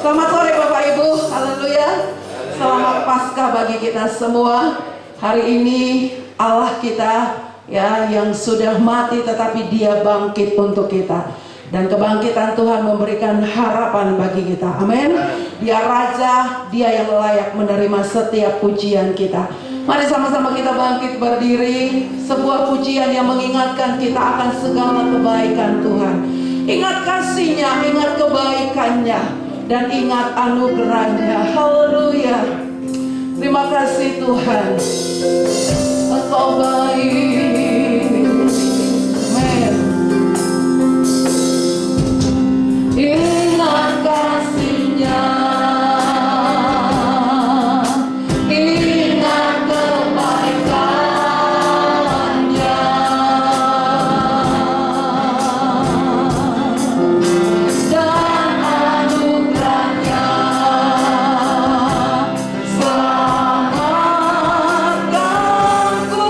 Selamat sore Bapak Ibu, haleluya. Selamat Paskah bagi kita semua. Hari ini Allah kita ya yang sudah mati tetapi Dia bangkit untuk kita. Dan kebangkitan Tuhan memberikan harapan bagi kita. Amin. Dia Raja, Dia yang layak menerima setiap pujian kita. Mari sama-sama kita bangkit berdiri. Sebuah pujian yang mengingatkan kita akan segala kebaikan Tuhan. Ingat kasih-Nya, ingat kebaikannya, dan ingat anugerahnya. Haleluya. Terima kasih Tuhan. Engkau baik. Amin. Ingat kasih-Nya, ingat kebaikannya, dan anugerahnya. Selamatkanku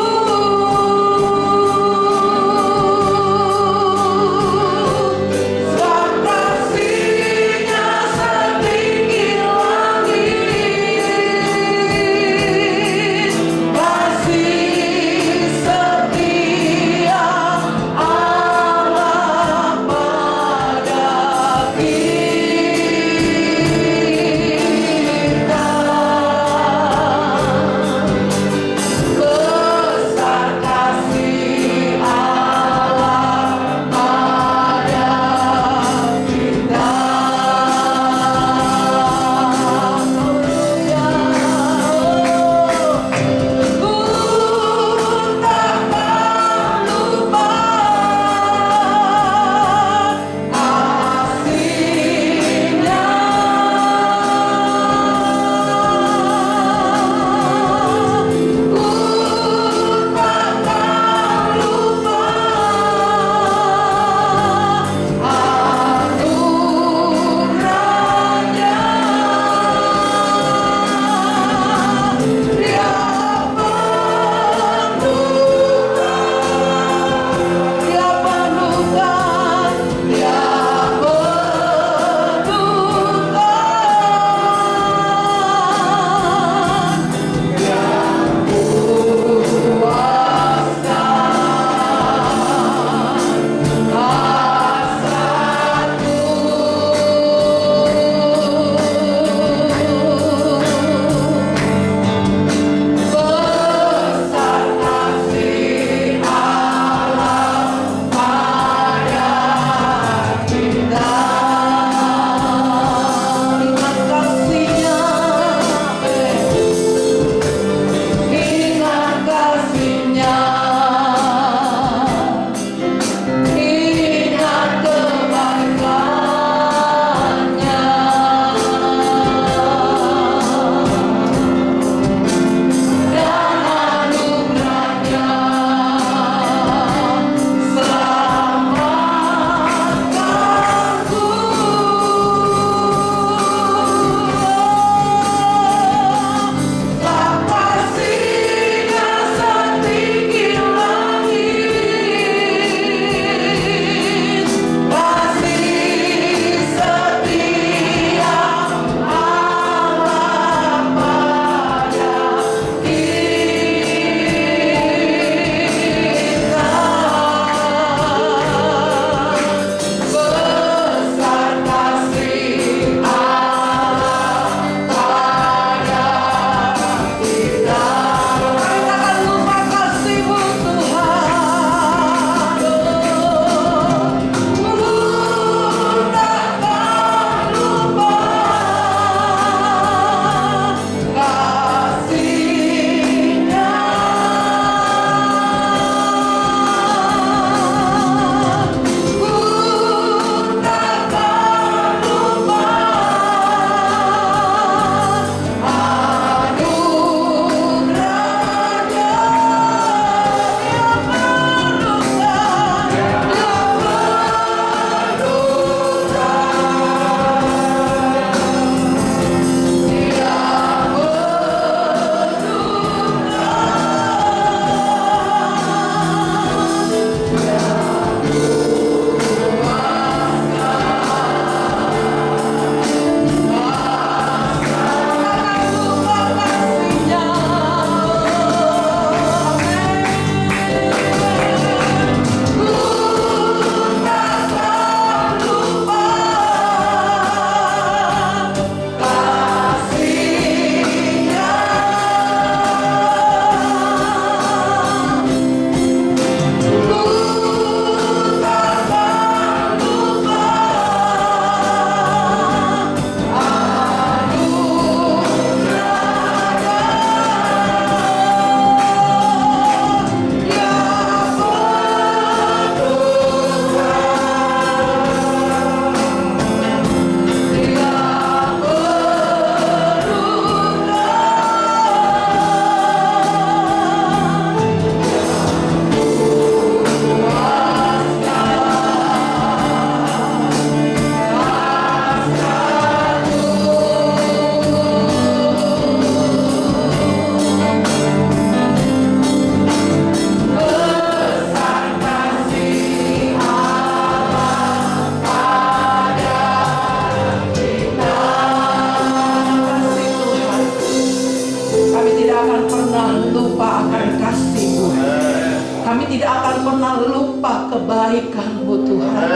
lupa kebaikan-Mu Tuhan.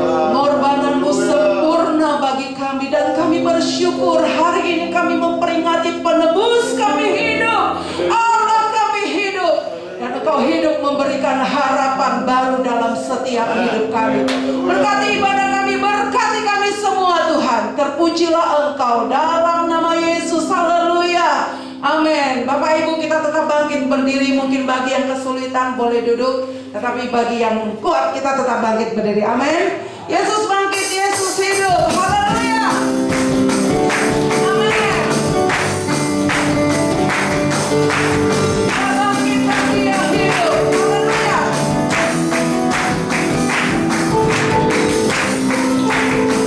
Pengorbanan-Mu sempurna bagi kami, dan kami bersyukur hari ini kami memperingati penebus kami hidup. Allah kami hidup, dan Engkau hidup memberikan harapan baru dalam setiap hidup kami. Berkati ibadah kami, berkati kami semua Tuhan. Terpujilah Engkau dalam nama Yesus. Haleluya. Amin. Bapak Ibu, kita tetap bangkit berdiri. Mungkin bagi yang kesulitan boleh duduk, tetapi bagi yang kuat kita tetap bangkit berdiri. Amin. Yesus bangkit, Yesus hidup. Haleluya. Amin. Bangkit bagi yang hidup. Haleluya. Amin. Yesus bangkit, Yesus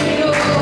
hidup.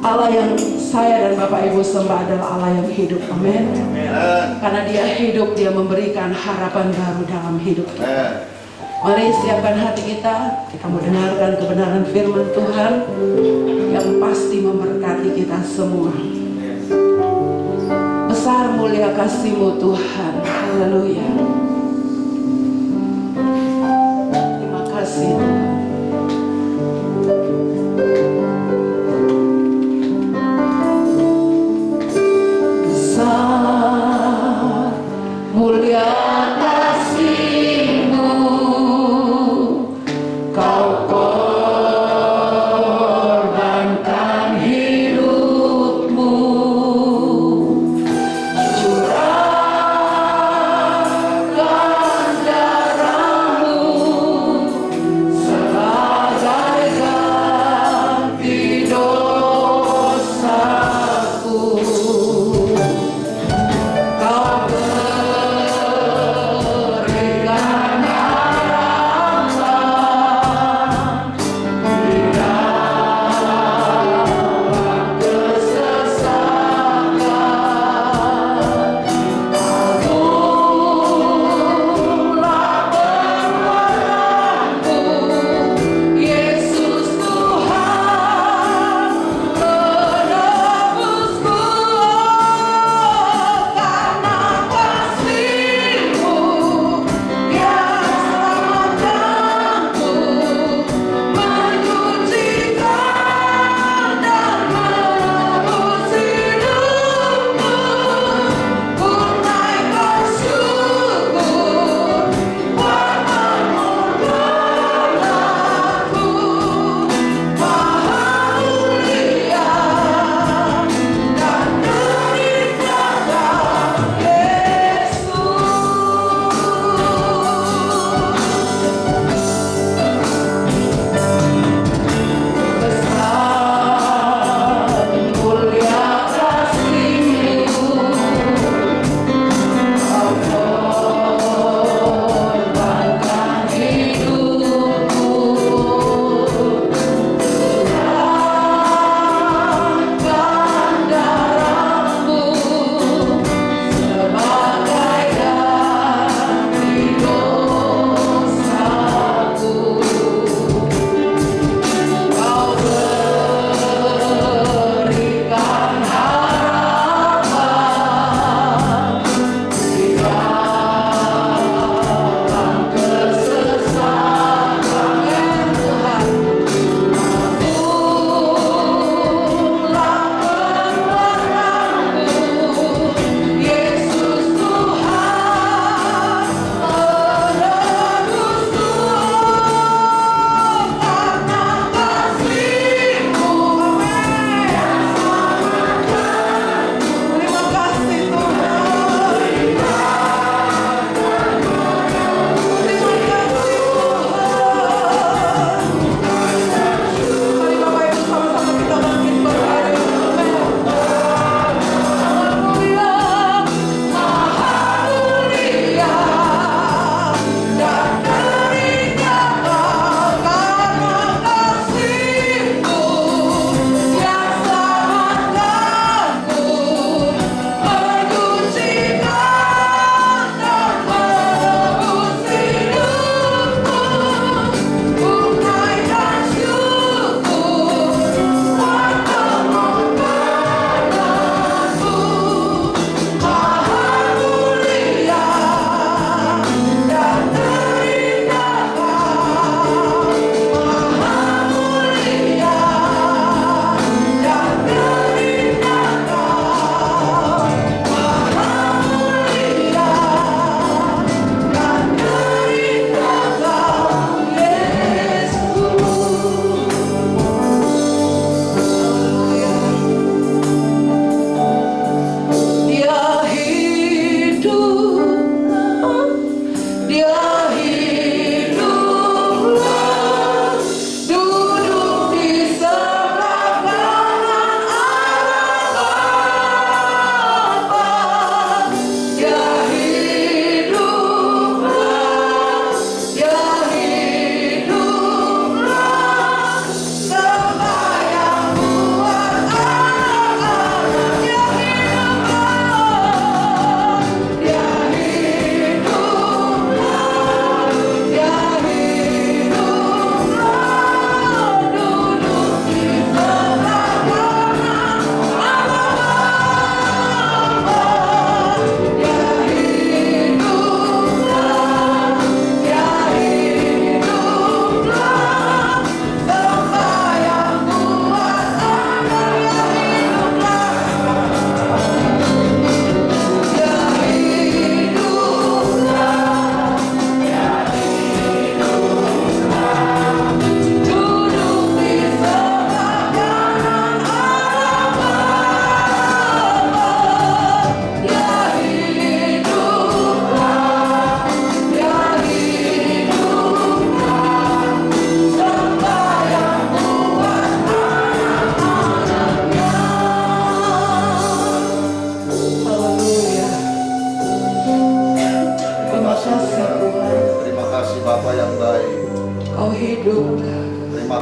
Allah yang saya dan Bapak Ibu sembah adalah Allah yang hidup, amin. Karena Dia hidup, Dia memberikan harapan baru dalam hidup kita. Mari siapkan hati kita mau dengarkan kebenaran firman Tuhan yang pasti memberkati kita semua. Besar mulia kasih-Mu Tuhan, haleluya. Terima kasih Tuhan. Mulia kasih-Mu, Kau korbankan hidup-Mu, curahkan darah-Mu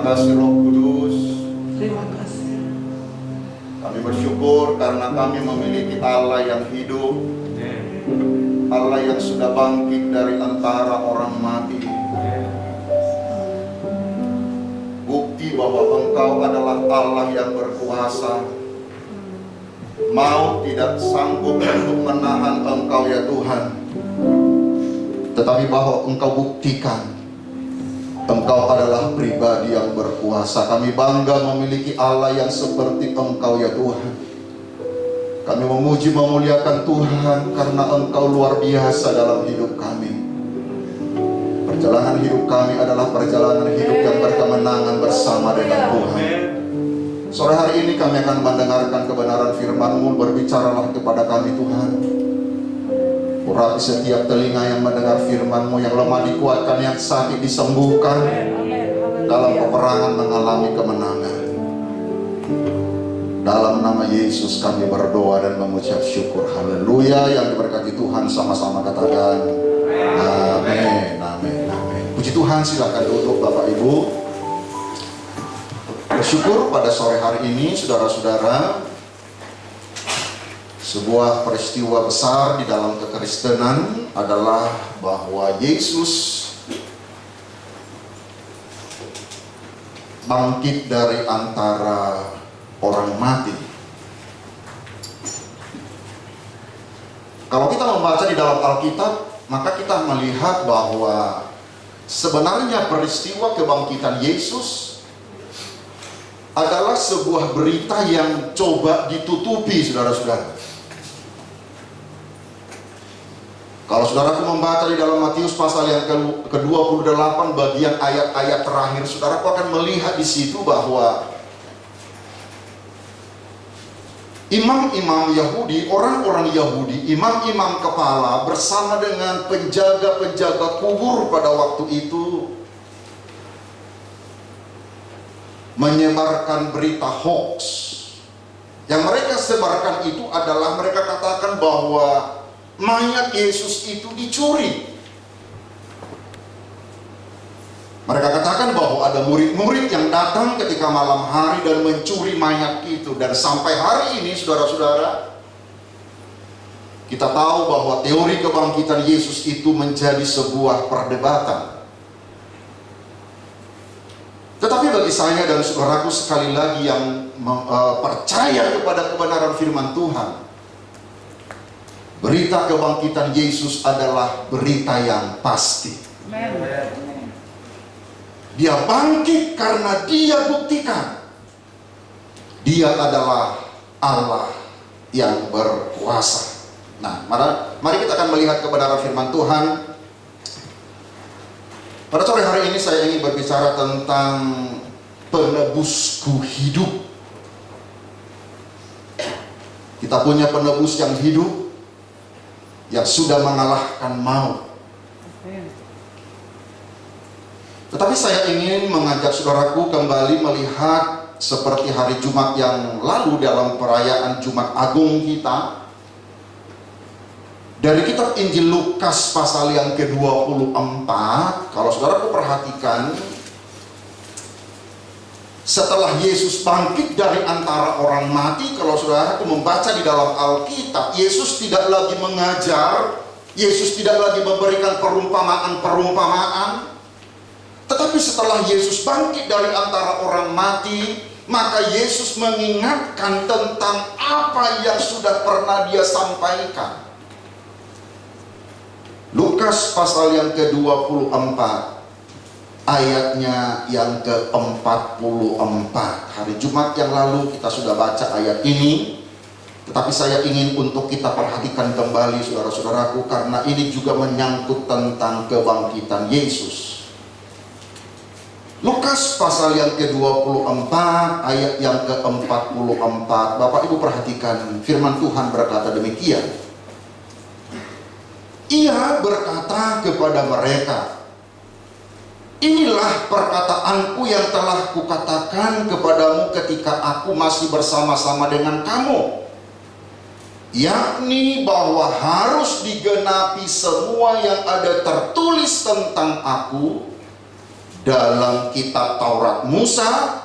kasih Roh Kudus. Terima kasih. Kami bersyukur karena kami memiliki Allah yang hidup, Allah yang sudah bangkit dari antara orang mati. Bukti bahwa Engkau adalah Allah yang berkuasa. Maut tidak sanggup untuk menahan Engkau ya Tuhan. Tetapi bahwa Engkau buktikan Engkau adalah pribadi yang berkuasa. Kami bangga memiliki Allah yang seperti Engkau ya Tuhan. Kami memuji memuliakan Tuhan karena Engkau luar biasa dalam hidup kami. Perjalanan hidup kami adalah perjalanan hidup yang berkemenangan bersama dengan Tuhan. Sore hari ini kami akan mendengarkan kebenaran firman-Mu. Berbicaralah kepada kami Tuhan. Urapi setiap telinga yang mendengar firman-Mu, yang lemah dikuatkan, yang sakit disembuhkan, dalam peperangan mengalami kemenangan. Dalam nama Yesus kami berdoa dan mengucap syukur. Haleluya. Yang diberkati Tuhan sama-sama katakan amin, amin, amin. Puji Tuhan, silakan duduk Bapak Ibu. Bersyukur pada sore hari ini saudara-saudara, sebuah peristiwa besar di dalam kekristenan adalah bahwa Yesus bangkit dari antara orang mati. Kalau kita membaca di dalam Alkitab, maka kita melihat bahwa sebenarnya peristiwa kebangkitan Yesus adalah sebuah berita yang coba ditutupi, saudara-saudara. Kalau saudaraku membaca di dalam Matius pasal yang ke-28 bagian ayat-ayat terakhir, saudaraku akan melihat di situ bahwa imam-imam Yahudi, orang-orang Yahudi, imam-imam kepala bersama dengan penjaga-penjaga kubur pada waktu itu menyebarkan berita hoax. Yang mereka sebarkan itu adalah mereka katakan bahwa mayat Yesus itu dicuri. Mereka katakan bahwa ada murid-murid yang datang ketika malam hari dan mencuri mayat itu. Dan sampai hari ini saudara-saudara, kita tahu bahwa teori kebangkitan Yesus itu menjadi sebuah perdebatan. Tetapi bagi saya dan saudaraku sekali lagi yang percaya kepada kebenaran firman Tuhan, berita kebangkitan Yesus adalah berita yang pasti. Dia bangkit karena Dia buktikan Dia adalah Allah yang berkuasa. Nah, mari kita akan melihat kebenaran firman Tuhan. Pada sore hari ini saya ingin berbicara tentang penebusku hidup. Kita punya penebus yang hidup, yang sudah mengalahkan maut. Tetapi saya ingin mengajak saudaraku kembali melihat seperti hari Jumat yang lalu dalam perayaan Jumat Agung kita. Dari kitab Injil Lukas pasal yang ke-24, kalau saudaraku perhatikan, setelah Yesus bangkit dari antara orang mati, kalau saudaraku membaca di dalam Alkitab, Yesus tidak lagi mengajar, Yesus tidak lagi memberikan perumpamaan-perumpamaan. Tetapi setelah Yesus bangkit dari antara orang mati, maka Yesus mengingatkan tentang apa yang sudah pernah Dia sampaikan. Lukas pasal yang ke-24 ayatnya yang ke-44. Hari Jumat yang lalu kita sudah baca ayat ini, tetapi saya ingin untuk kita perhatikan kembali saudara-saudaraku, karena ini juga menyangkut tentang kebangkitan Yesus. Lukas pasal yang ke-24 ayat yang ke-44. Bapak Ibu perhatikan, firman Tuhan berkata demikian. Ia berkata kepada mereka, inilah perkataanku yang telah kukatakan kepadamu ketika aku masih bersama-sama dengan kamu, yakni bahwa harus digenapi semua yang ada tertulis tentang aku dalam kitab Taurat Musa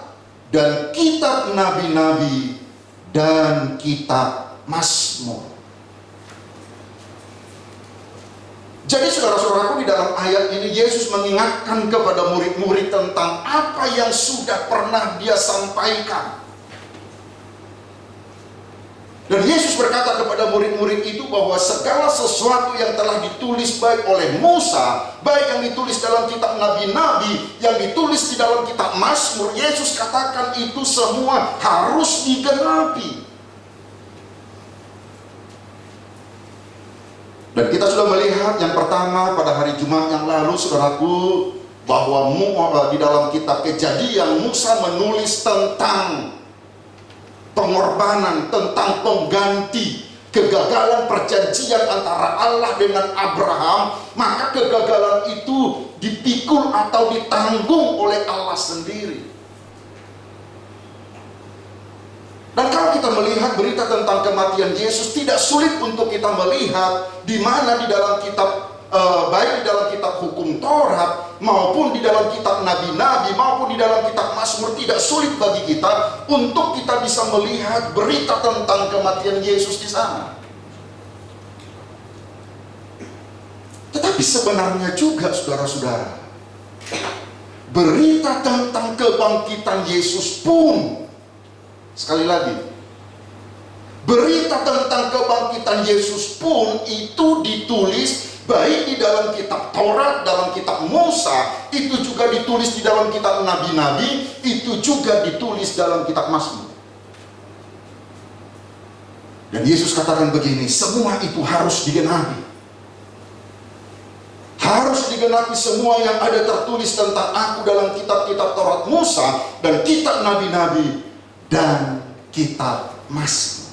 dan kitab nabi-nabi dan kitab Mazmur. Jadi saudara-saudaraku, di dalam ayat ini Yesus mengingatkan kepada murid-murid tentang apa yang sudah pernah dia sampaikan. Dan Yesus berkata kepada murid-murid itu bahwa segala sesuatu yang telah ditulis baik oleh Musa, baik yang ditulis dalam kitab nabi-nabi, yang ditulis di dalam kitab Mazmur, Yesus katakan itu semua harus digenapi. Dan kita sudah melihat yang pertama pada hari Jumat yang lalu, saudaraku, bahwa di dalam kitab Kejadian Musa menulis tentang pengorbanan, tentang pengganti kegagalan perjanjian antara Allah dengan Abraham. Maka kegagalan itu dipikul atau ditanggung oleh Allah sendiri. Dan kalau kita melihat berita tentang kematian Yesus, tidak sulit untuk kita melihat di mana di dalam kitab baik di dalam kitab hukum Taurat maupun di dalam kitab nabi-nabi maupun di dalam kitab Mazmur, tidak sulit bagi kita untuk kita bisa melihat berita tentang kematian Yesus di sana. Tetapi sebenarnya juga saudara-saudara, berita tentang kebangkitan Yesus pun, sekali lagi, berita tentang kebangkitan Yesus pun itu ditulis baik di dalam kitab Taurat, dalam kitab Musa, itu juga ditulis di dalam kitab nabi-nabi, itu juga ditulis dalam kitab Mazmur. Dan Yesus katakan begini, semua itu harus digenapi. Harus digenapi semua yang ada tertulis tentang aku dalam kitab-kitab Taurat Musa dan kitab nabi-nabi dan kitab Mazmur.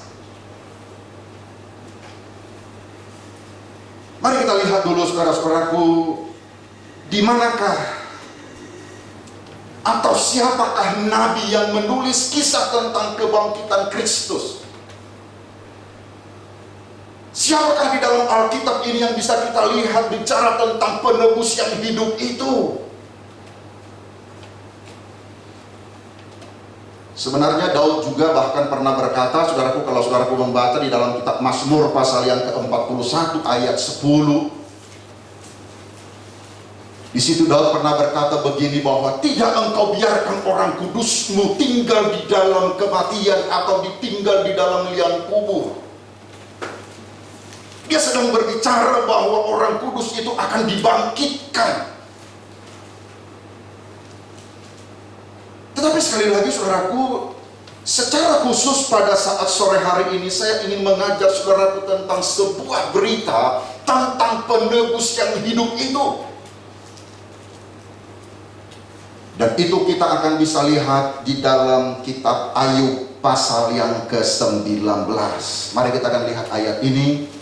Mari kita lihat dulu saudara-saudaraku, di manakah atau siapakah nabi yang menulis kisah tentang kebangkitan Kristus? Siapakah di dalam Alkitab ini yang bisa kita lihat bicara tentang penebus yang hidup itu? Sebenarnya Daud juga bahkan pernah berkata, saudaraku, kalau saudaraku membaca di dalam kitab Mazmur pasal yang ke-41 ayat 10, di situ Daud pernah berkata begini, bahwa tidak engkau biarkan orang kudusmu tinggal di dalam kematian atau ditinggal di dalam liang kubur. Dia sedang berbicara bahwa orang kudus itu akan dibangkitkan. Tetapi sekali lagi saudaraku, secara khusus pada saat sore hari ini saya ingin mengajak saudaraku tentang sebuah berita tentang penebus yang hidup itu. Dan itu kita akan bisa lihat di dalam kitab Ayub pasal yang ke-19. Mari kita akan lihat ayat ini.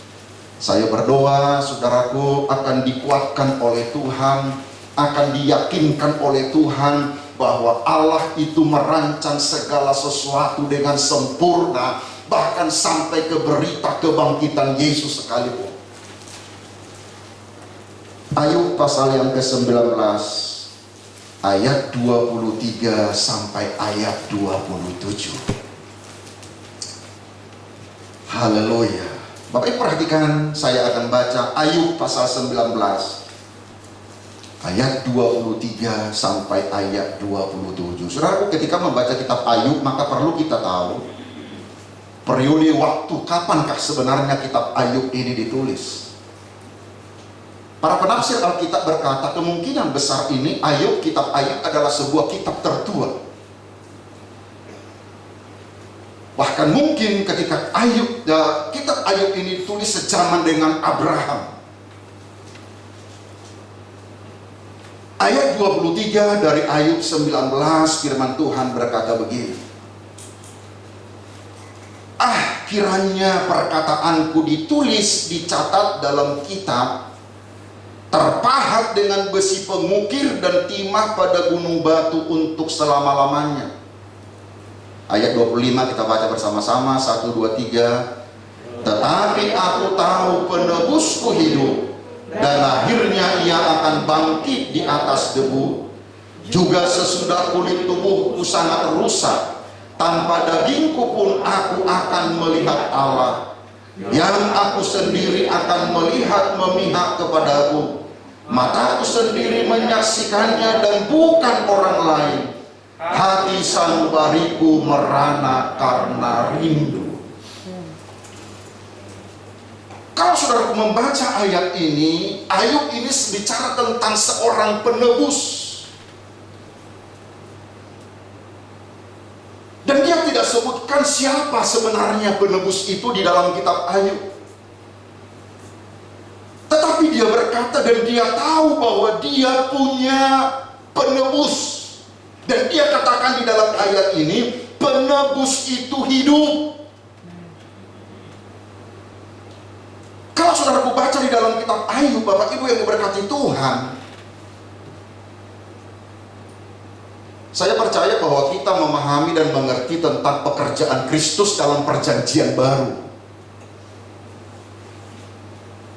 Saya berdoa saudaraku akan dikuatkan oleh Tuhan, akan diyakinkan oleh Tuhan bahwa Allah itu merancang segala sesuatu dengan sempurna, bahkan sampai ke berita kebangkitan Yesus sekalipun. Ayub pasal yang ke-19 ayat 23 sampai ayat 27. Haleluya. Bapak Ibu perhatikan, saya akan baca Ayub pasal 19 ayat 23 sampai ayat 27. Saudaraku, ketika membaca kitab Ayub, maka perlu kita tahu periode waktu kapankah sebenarnya kitab Ayub ini ditulis. Para penafsir Alkitab berkata kemungkinan besar ini kitab Ayub adalah sebuah kitab tertua. Bahkan mungkin ketika kitab Ayub ini ditulis sejaman dengan Abraham. Ayat 23 dari Ayub 19, firman Tuhan berkata begini. Kiranya perkataanku ditulis, dicatat dalam kitab, terpahat dengan besi pengukir dan timah pada gunung batu untuk selama-lamanya. Ayat 25 kita baca bersama-sama, 1, 2, 3. Tetapi aku tahu penebusku hidup, dan akhirnya ia akan bangkit di atas debu. Juga sesudah kulit tubuhku sangat rusak, tanpa dagingku pun aku akan melihat Allah, yang aku sendiri akan melihat memihak kepadaku. Mataku sendiri menyaksikannya dan bukan orang lain. Hati sanubariku merana karena rindu. Kalau saudara membaca ayat ini, Ayub ini bicara tentang seorang penebus. Dan dia tidak sebutkan siapa sebenarnya penebus itu di dalam kitab Ayub. Tetapi dia berkata dan dia tahu bahwa dia punya penebus. Dan dia katakan di dalam ayat ini, penebus itu hidup. Kalau saudara baca di dalam kitab Ayub, Bapak Ibu yang diberkati Tuhan, saya percaya bahwa kita memahami dan mengerti tentang pekerjaan Kristus dalam perjanjian baru.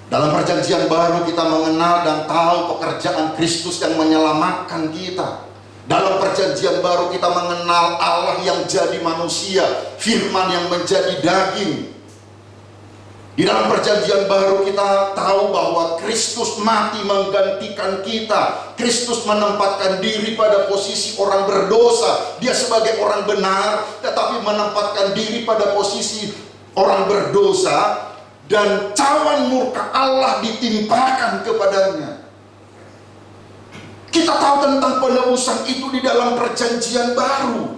Dalam perjanjian baru kita mengenal dan tahu pekerjaan Kristus yang menyelamatkan kita. Dalam perjanjian baru kita mengenal Allah yang jadi manusia, firman yang menjadi daging. Di dalam perjanjian baru kita tahu bahwa Kristus mati menggantikan kita. Kristus menempatkan diri pada posisi orang berdosa. Dia sebagai orang benar, tetapi menempatkan diri pada posisi orang berdosa. Dan cawan murka Allah ditimpakan kepadanya. Kita tahu tentang penebusan itu di dalam perjanjian baru.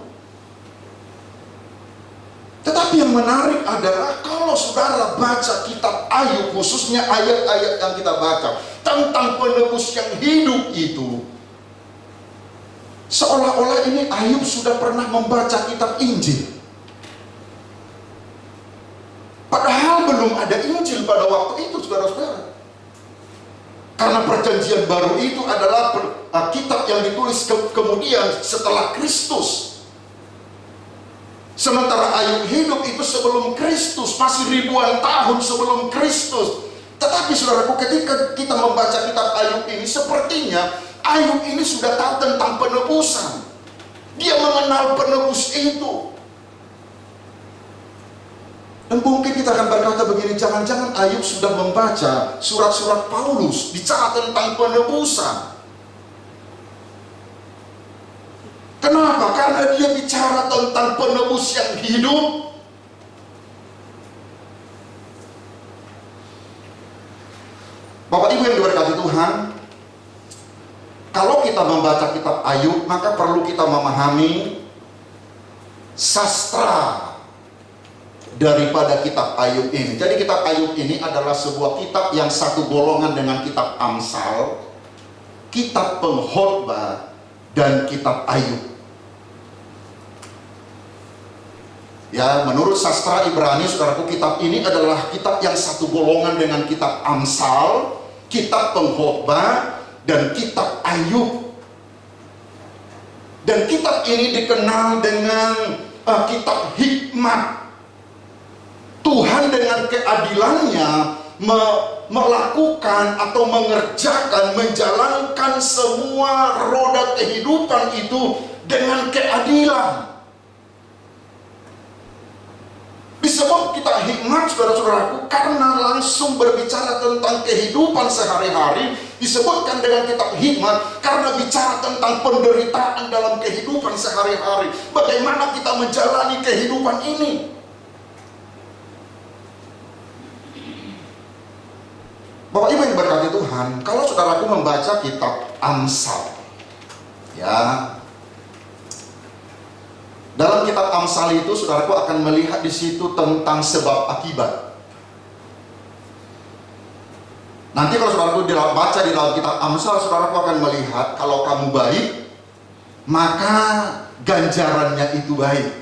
Tetapi yang menarik adalah kalau saudara baca kitab Ayub, khususnya ayat-ayat yang kita baca tentang penebus yang hidup itu, seolah-olah ini Ayub sudah pernah membaca kitab Injil. Padahal belum ada Injil pada waktu itu, saudara-saudara. Karena perjanjian baru itu adalah kitab yang ditulis kemudian setelah Kristus. Sementara Ayub hidup itu sebelum Kristus, masih ribuan tahun sebelum Kristus. Tetapi saudaraku, ketika kita membaca kitab Ayub ini, sepertinya Ayub ini sudah tahu tentang penebusan. Dia mengenal penebus itu. Dan mungkin kita akan berkata begini, jangan-jangan Ayub sudah membaca surat-surat Paulus bicara tentang penebusan. Kenapa? Karena dia bicara tentang penebus yang hidup. Bapak Ibu yang diberkati Tuhan, kalau kita membaca kitab Ayub, maka perlu kita memahami sastra daripada kitab Ayub ini. Jadi kitab Ayub ini adalah sebuah kitab yang satu golongan dengan kitab Amsal, kitab Pengkhotbah, dan kitab Ayub. Ya, menurut sastra Ibrani, saudaraku, kitab ini adalah kitab yang satu golongan dengan kitab Amsal, kitab Pengkhotbah, dan kitab Ayub. Dan kitab ini dikenal dengan kitab hikmat. Tuhan dengan keadilannya melakukan atau mengerjakan, menjalankan semua roda kehidupan itu dengan keadilan. Disebut kitab hikmat, saudara-saudaraku, karena langsung berbicara tentang kehidupan sehari-hari. Disebutkan dengan kitab hikmat karena bicara tentang penderitaan dalam kehidupan sehari-hari. Bagaimana kita menjalani kehidupan ini. Bapak Ibu yang berkati Tuhan, kalau saudaraku membaca kitab Amsal, ya, dalam kitab Amsal itu saudaraku akan melihat di situ tentang sebab akibat. Nanti kalau saudaraku baca di dalam kitab Amsal, saudaraku akan melihat kalau kamu baik, maka ganjarannya itu baik.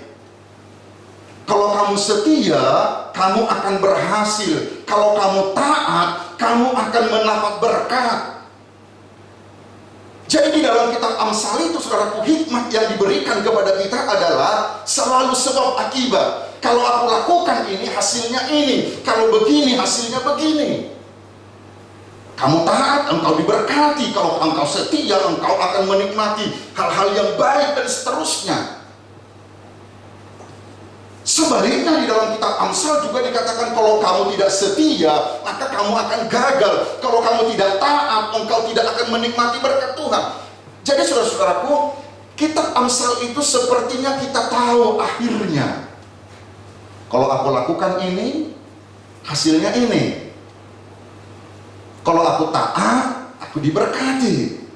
Kalau kamu setia, kamu akan berhasil. Kalau kamu taat, kamu akan mendapat berkat. Jadi di dalam kitab Amsal itu, saudaraku, hikmat yang diberikan kepada kita adalah selalu sebab akibat. Kalau aku lakukan ini, hasilnya ini. Kalau begini, hasilnya begini. Kamu taat, engkau diberkati. Kalau engkau setia, engkau akan menikmati hal-hal yang baik dan seterusnya. Sebaliknya di dalam kitab Amsal juga dikatakan kalau kamu tidak setia, maka kamu akan gagal. Kalau kamu tidak taat, engkau tidak akan menikmati berkat Tuhan. Jadi saudara-saudaraku, kitab Amsal itu sepertinya kita tahu akhirnya. Kalau aku lakukan ini, hasilnya ini. Kalau aku taat, aku diberkati.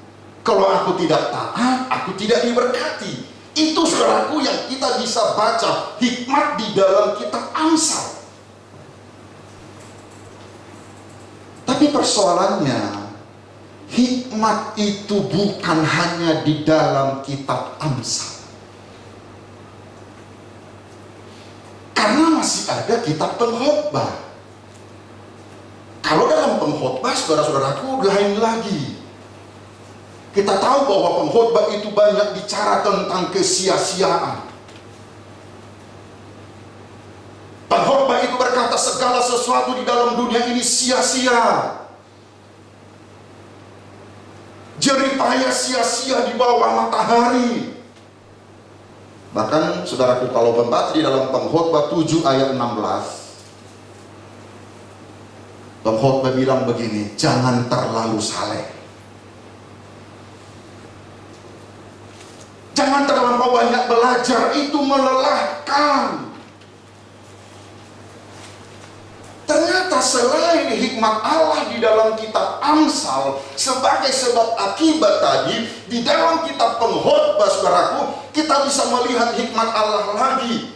Kalau aku tidak taat, aku tidak diberkati. Itu saudaraku yang kita bisa baca hikmat di dalam kitab Amsal. Tapi persoalannya, hikmat itu bukan hanya di dalam kitab Amsal. Karena masih ada kitab Pengkhotbah. Kalau dalam Pengkhotbah, saudara-saudaraku, lain lagi. Kita tahu bahwa Pengkhotbah itu banyak bicara tentang kesia-siaan. Pengkhotbah itu berkata segala sesuatu di dalam dunia ini sia-sia. Jerih payah sia-sia di bawah matahari. Bahkan saudaraku, kalau membaca di dalam Pengkhotbah 7 ayat 16, Pengkhotbah bilang begini, jangan terlalu saleh. Jangan terlampau banyak belajar, itu melelahkan. Ternyata selain hikmat Allah di dalam kitab Amsal sebagai sebab akibat tadi, di dalam kitab Pengkhotbah, saudaraku, kita bisa melihat hikmat Allah lagi.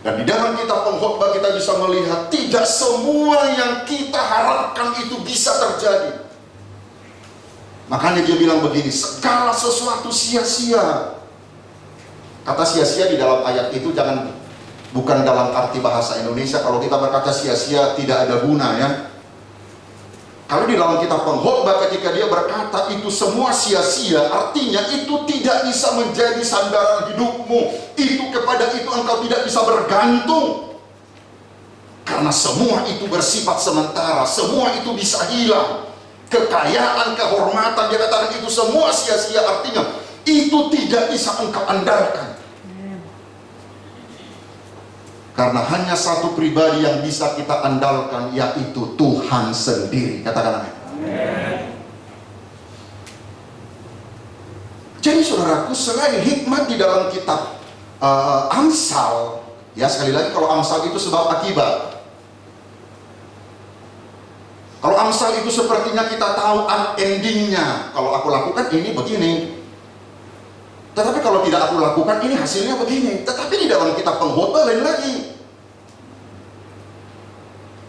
Dan di dalam kitab Pengkhotbah kita bisa melihat tidak semua yang kita harapkan itu bisa terjadi. Makanya dia bilang begini, segala sesuatu sia-sia. Kata sia-sia di dalam ayat itu bukan dalam arti bahasa Indonesia. Kalau kita berkata sia-sia tidak ada guna, ya. Kalau di dalam kitab Pengkhotbah ketika dia berkata itu semua sia-sia, artinya itu tidak bisa menjadi sandaran hidupmu. Itu kepada itu engkau tidak bisa bergantung. Karena semua itu bersifat sementara, semua itu bisa hilang. Kekayaan, kehormatan, dia katakan itu semua sia-sia, artinya itu tidak bisa engkau andalkan. Karena hanya satu pribadi yang bisa kita andalkan, yaitu Tuhan sendiri. Katakan amin. Jadi saudaraku, selain hikmat di dalam kitab Amsal, ya sekali lagi kalau Amsal itu sebab akibat. Kalau Amsal itu sepertinya kita tahu endingnya. Kalau aku lakukan ini begini. Tetapi kalau tidak aku lakukan ini hasilnya begini. Tetapi di dalam kitab Pengkhotbah lain lagi.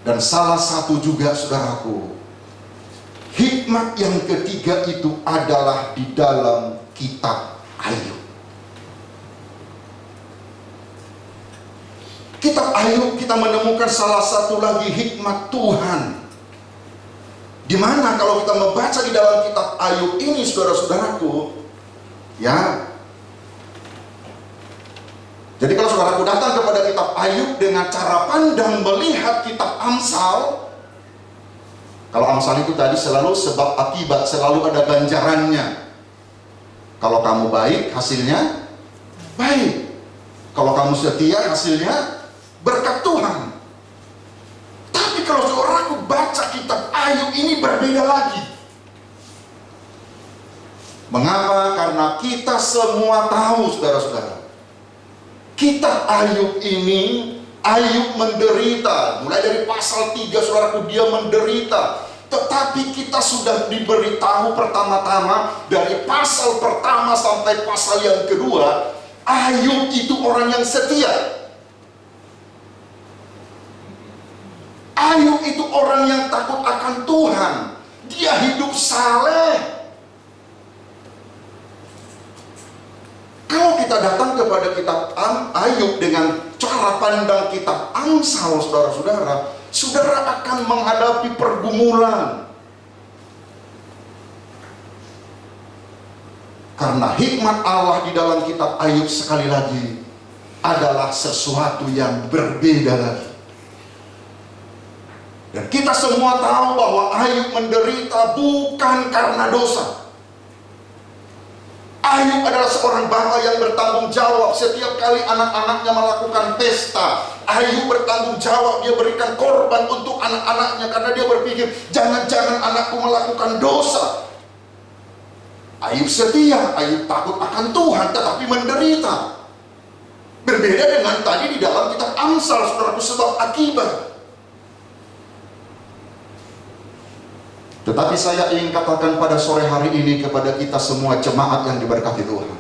Dan salah satu juga saudaraku, hikmat yang ketiga itu adalah di dalam kitab Ayub. Kitab Ayub kita menemukan salah satu lagi hikmat Tuhan. Dimana kalau kita membaca di dalam kitab Ayub ini, saudara-saudaraku, ya. Jadi kalau saudaraku datang kepada kitab Ayub dengan cara pandang melihat kitab Amsal, kalau Amsal itu tadi selalu sebab akibat, selalu ada ganjarannya. Kalau kamu baik, hasilnya baik. Kalau kamu setia, hasilnya berkat Tuhan. Tapi kalau saudaraku baca kitab Ayub ini berbeda lagi. Mengapa? Karena kita semua tahu, saudara-saudara, kitab Ayub ini, Ayub menderita. Mulai dari pasal 3, saudaraku, dia menderita. Tetapi kita sudah diberitahu pertama-tama, dari pasal pertama sampai pasal yang kedua, Ayub itu orang yang setia. Ayub itu orang yang takut akan Tuhan. Dia hidup saleh. Kalau kita datang kepada kitab Ayub dengan cara pandang kitab Amsal, saudara-saudara, saudara akan menghadapi pergumulan. Karena hikmat Allah di dalam kitab Ayub sekali lagi adalah sesuatu yang berbeda lagi. Dan kita semua tahu bahwa Ayub menderita bukan karena dosa. Ayub adalah seorang bapa yang bertanggung jawab. Setiap kali anak-anaknya melakukan pesta, Ayub bertanggung jawab. Dia berikan korban untuk anak-anaknya karena dia berpikir, jangan-jangan anakku melakukan dosa. Ayub setia, Ayub takut akan Tuhan, tetapi menderita. Berbeda dengan tadi di dalam kitab Amsal, saudaraku, sebab akibat. Tetapi saya ingin katakan pada sore hari ini kepada kita semua jemaat yang diberkati Tuhan.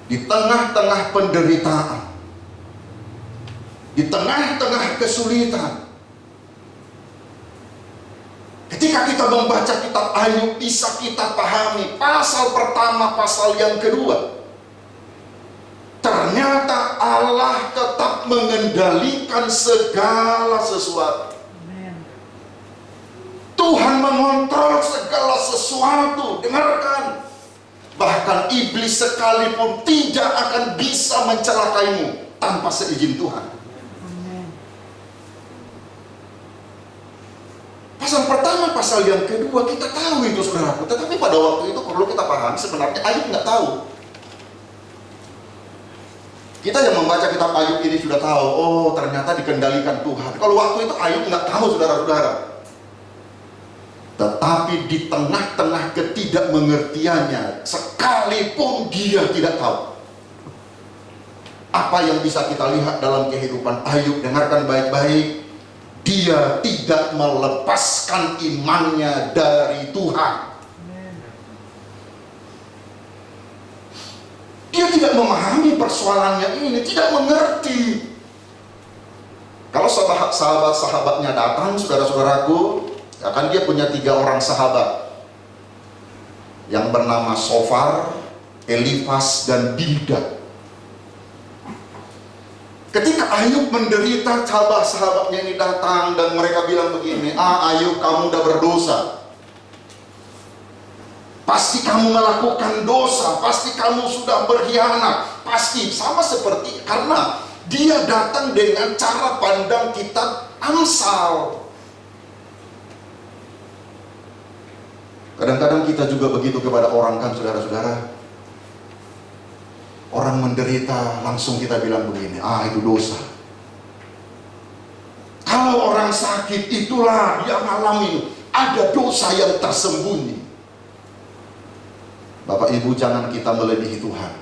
Di tengah-tengah penderitaan, di tengah-tengah kesulitan, ketika kita membaca kitab Ayub, bisa kita pahami pasal pertama, pasal yang kedua. Ternyata Allah tetap mengendalikan segala sesuatu. Tuhan mengontrol segala sesuatu. Dengarkan, bahkan iblis sekalipun tidak akan bisa mencelakaimu tanpa seizin Tuhan. Pasal pertama, pasal yang kedua, kita tahu itu, saudaraku. Tetapi pada waktu itu perlu kita pahami, sebenarnya Ayub nggak tahu. Kita yang membaca kitab Ayub ini sudah tahu, oh ternyata dikendalikan Tuhan. Kalau waktu itu Ayub nggak tahu, saudara-saudara. Tetapi di tengah-tengah ketidakmengertiannya, sekalipun dia tidak tahu. Apa yang bisa kita lihat dalam kehidupan Ayub, dengarkan baik-baik. Dia tidak melepaskan imannya dari Tuhan. Dia tidak memahami persoalannya ini, tidak mengerti. Kalau sahabat-sahabatnya datang, saudara-saudaraku, ya kan dia punya 3 orang sahabat yang bernama Sofar, Elifas, dan Bildad. Ketika Ayub menderita, sahabat-sahabatnya ini datang dan mereka bilang begini, Ayub, kamu udah berdosa. Pasti kamu melakukan dosa, pasti kamu sudah berkhianat, pasti sama seperti karena dia datang dengan cara pandang kitab Amsal. Kadang-kadang kita juga begitu kepada orang, kan, saudara-saudara. Orang menderita, langsung kita bilang begini, itu dosa. Kalau orang sakit, itulah dia mengalami, ada dosa yang tersembunyi. Bapak Ibu, jangan kita melebihi Tuhan.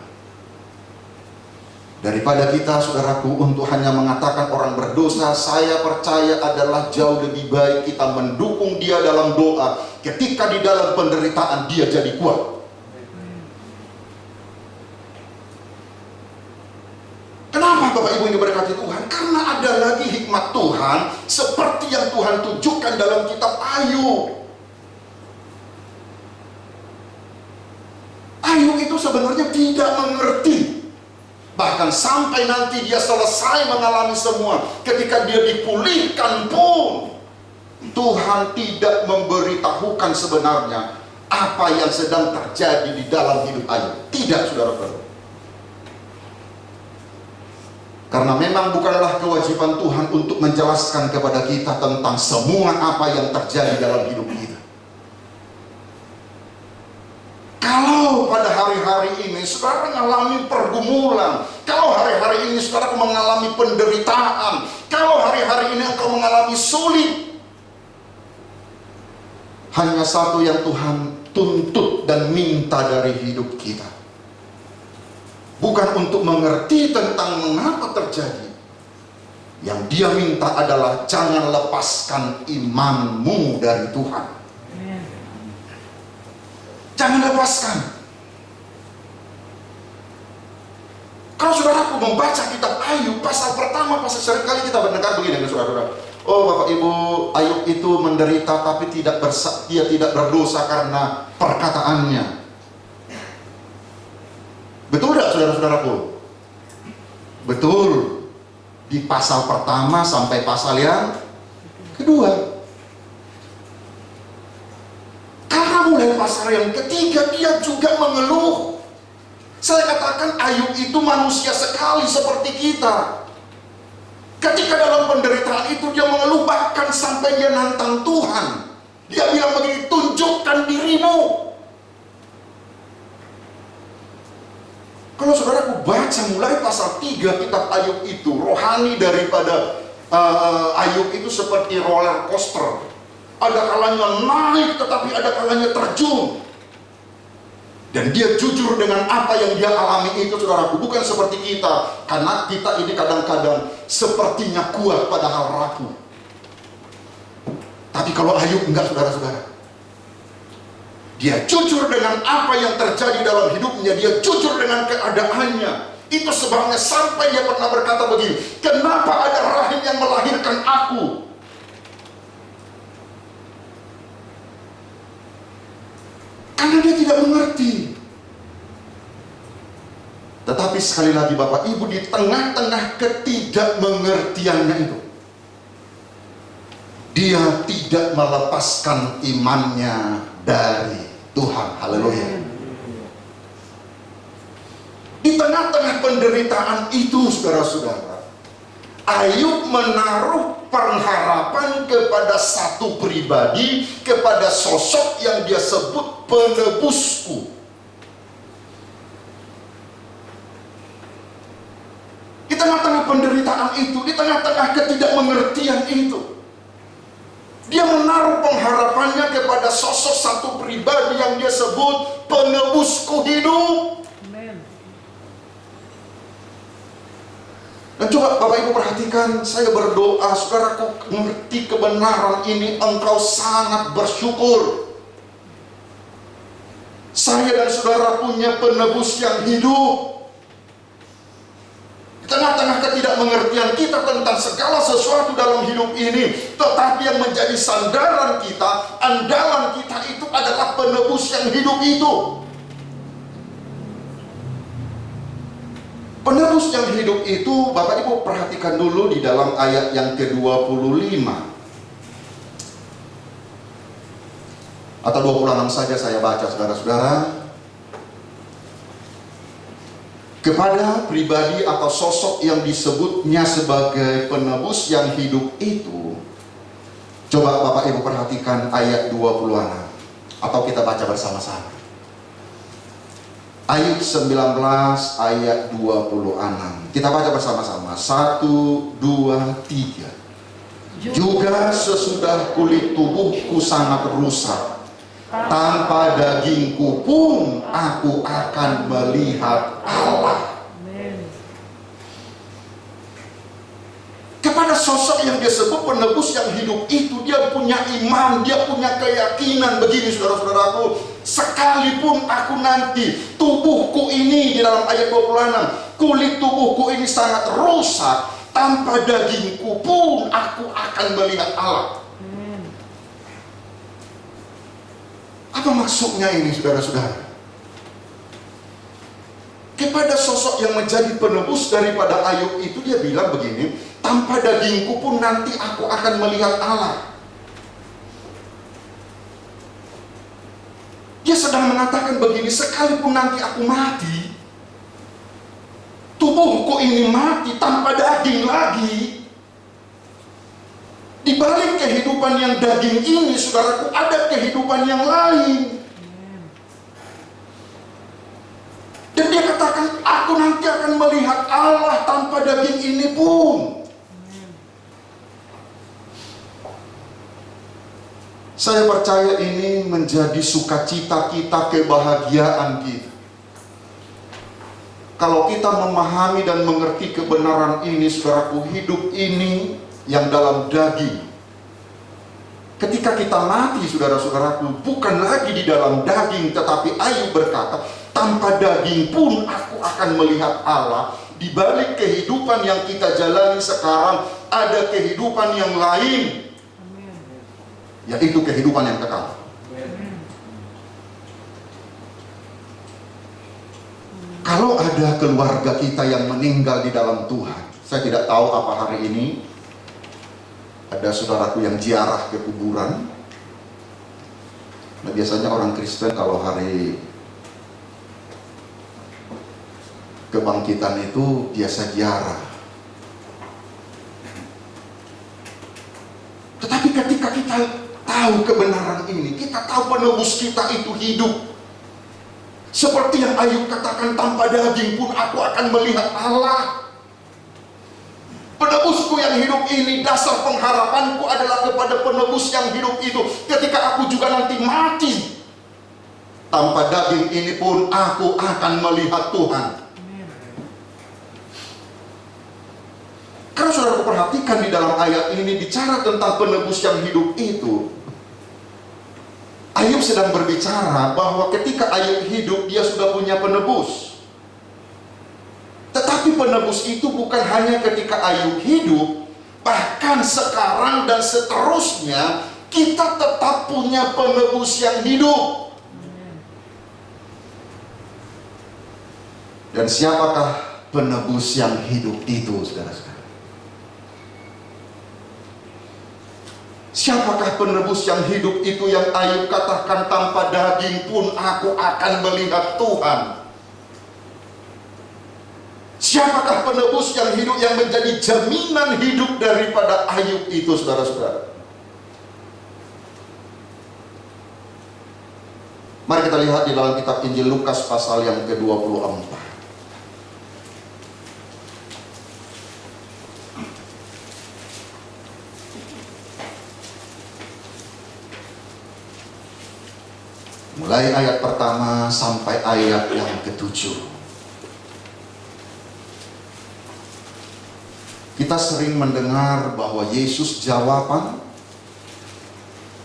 Daripada kita, saudaraku, untuk hanya mengatakan orang berdosa, saya percaya adalah jauh lebih baik kita mendukung dia dalam doa. Ketika di dalam penderitaan dia jadi kuat. Kenapa Bapak Ibu ini berkati Tuhan? Karena ada lagi hikmat Tuhan seperti yang Tuhan tunjukkan dalam kitab Ayub. Ayub itu sebenarnya tidak mengerti. Bahkan sampai nanti dia selesai mengalami semua, ketika dia dipulihkan pun Tuhan tidak memberitahukan sebenarnya apa yang sedang terjadi di dalam hidup Ayub. Tidak, saudara-saudara. Karena memang bukanlah kewajiban Tuhan untuk menjelaskan kepada kita tentang semua apa yang terjadi dalam hidup kita. Kalau pada hari-hari ini saudara mengalami pergumulan, kalau hari-hari ini saudara mengalami penderitaan, kalau hari-hari ini engkau mengalami sulit, hanya satu yang Tuhan tuntut dan minta dari hidup kita. Bukan untuk mengerti tentang mengapa terjadi. Yang dia minta adalah jangan lepaskan imanmu dari Tuhan. Jangan lepaskan. Kalau saudaraku membaca kitab Ayub, pasal pertama, pasal seringkali kita mendengar begini, saudara-saudara. Oh Bapak Ibu, Ayub itu menderita tapi dia tidak berdosa karena perkataannya. Betul tidak, saudara-saudaraku? Betul. Di pasal pertama sampai pasal yang kedua. Karena mulai pasal yang ketiga dia juga mengeluh. Saya katakan Ayub itu manusia sekali seperti kita. Ketika dalam penderitaan itu dia mengeluh, bahkan sampai dia nantang Tuhan. Dia bilang begini, tunjukkan dirimu. Kalau saudaraku baca mulai pasal 3 kitab Ayub itu, rohani daripada Ayub itu seperti roller coaster. Ada kalanya naik, tetapi ada kalanya terjun. Dan dia jujur dengan apa yang dia alami itu, saudaraku. Bukan seperti kita, karena kita ini kadang-kadang sepertinya kuat padahal rapuh. Tapi kalau Ayub enggak, saudara-saudara. Dia jujur dengan apa yang terjadi dalam hidupnya. Dia jujur dengan keadaannya. Itu sebabnya sampai dia pernah berkata begini, kenapa ada rahim yang melahirkan aku? Karena dia tidak mengerti. Tetapi sekali lagi Bapak Ibu, di tengah-tengah ketidakmengertiannya itu, dia tidak melepaskan imannya dari Tuhan. Haleluya. Di tengah-tengah penderitaan itu, saudara-saudara, Ayub menaruh pengharapan kepada satu pribadi, kepada sosok yang dia sebut penebusku. Di tengah-tengah penderitaan itu, di tengah-tengah ketidakmengertian itu, dia menaruh pengharapannya kepada sosok satu pribadi yang dia sebut penebusku hidup. Dan coba Bapak Ibu perhatikan, saya berdoa saudaraku mengerti kebenaran ini, engkau sangat bersyukur. Saya dan saudara punya penebus yang hidup. Di tengah-tengah ketidakmengertian kita tentang segala sesuatu dalam hidup ini, tetapi yang menjadi sandaran kita, andalan kita itu adalah penebus yang hidup itu. Penebus yang hidup itu, Bapak Ibu perhatikan dulu di dalam ayat yang ke-25 atau 26 saja saya baca, saudara-saudara. Kepada pribadi atau sosok yang disebutnya sebagai penebus yang hidup itu, coba Bapak Ibu perhatikan ayat 26 atau kita baca bersama-sama. Ayub 19 ayat 26. Kita baca bersama-sama. 1, 2, 3. Juga sesudah kulit tubuhku sangat rusak, tanpa dagingku pun aku akan melihat Allah. Kepada sosok yang dia sebut penebus yang hidup itu, dia punya iman, dia punya keyakinan begini, saudara-saudaraku, sekalipun aku nanti tubuhku ini, di dalam ayat 26, kulit tubuhku ini sangat rusak, tanpa dagingku pun aku akan melihat Allah. Apa maksudnya ini, saudara-saudara? Kepada sosok yang menjadi penebus daripada Ayub itu, dia bilang begini, tanpa dagingku pun nanti aku akan melihat Allah. Dia sedang mengatakan begini, sekalipun nanti aku mati, tubuhku ini mati tanpa daging lagi, di balik kehidupan yang daging ini, saudaraku, ada kehidupan yang lain. Dan dia katakan, aku nanti akan melihat Allah tanpa daging ini pun. Saya percaya ini menjadi sukacita kita, kebahagiaan kita. Kalau kita memahami dan mengerti kebenaran ini, saudaraku, hidup ini yang dalam daging. Ketika kita mati, saudara-saudaraku, bukan lagi di dalam daging, tetapi Ayub berkata, tanpa daging pun aku akan melihat Allah. Di balik kehidupan yang kita jalani sekarang, ada kehidupan yang lain, yaitu kehidupan yang kekal. Kalau ada keluarga kita yang meninggal di dalam Tuhan, saya tidak tahu apa hari ini ada saudaraku yang ziarah ke kuburan. Nah, biasanya orang Kristen kalau hari kebangkitan itu biasa ziarah. kita tahu kebenaran ini, kita tahu penebus kita itu hidup. Seperti yang Ayub katakan, tanpa daging pun aku akan melihat Allah. Penebusku yang hidup ini, dasar pengharapanku adalah kepada penebus yang hidup itu. Ketika aku juga nanti mati, tanpa daging ini pun aku akan melihat Tuhan. Karena saudara perhatikan di dalam ayat ini bicara tentang penebus yang hidup itu. Ayub sedang berbicara bahwa ketika Ayub hidup, dia sudah punya penebus. Tetapi penebus itu bukan hanya ketika Ayub hidup, bahkan sekarang dan seterusnya kita tetap punya penebus yang hidup. Dan siapakah penebus yang hidup itu, saudara-saudara? Siapakah penebus yang hidup itu yang Ayub katakan, tanpa daging pun aku akan melihat Tuhan? Siapakah penebus yang hidup yang menjadi jaminan hidup daripada Ayub itu, saudara-saudara? Mari kita lihat di dalam kitab Injil Lukas pasal yang ke-24. Mulai ayat pertama sampai ayat yang ke-7. Kita sering mendengar bahwa Yesus jawaban.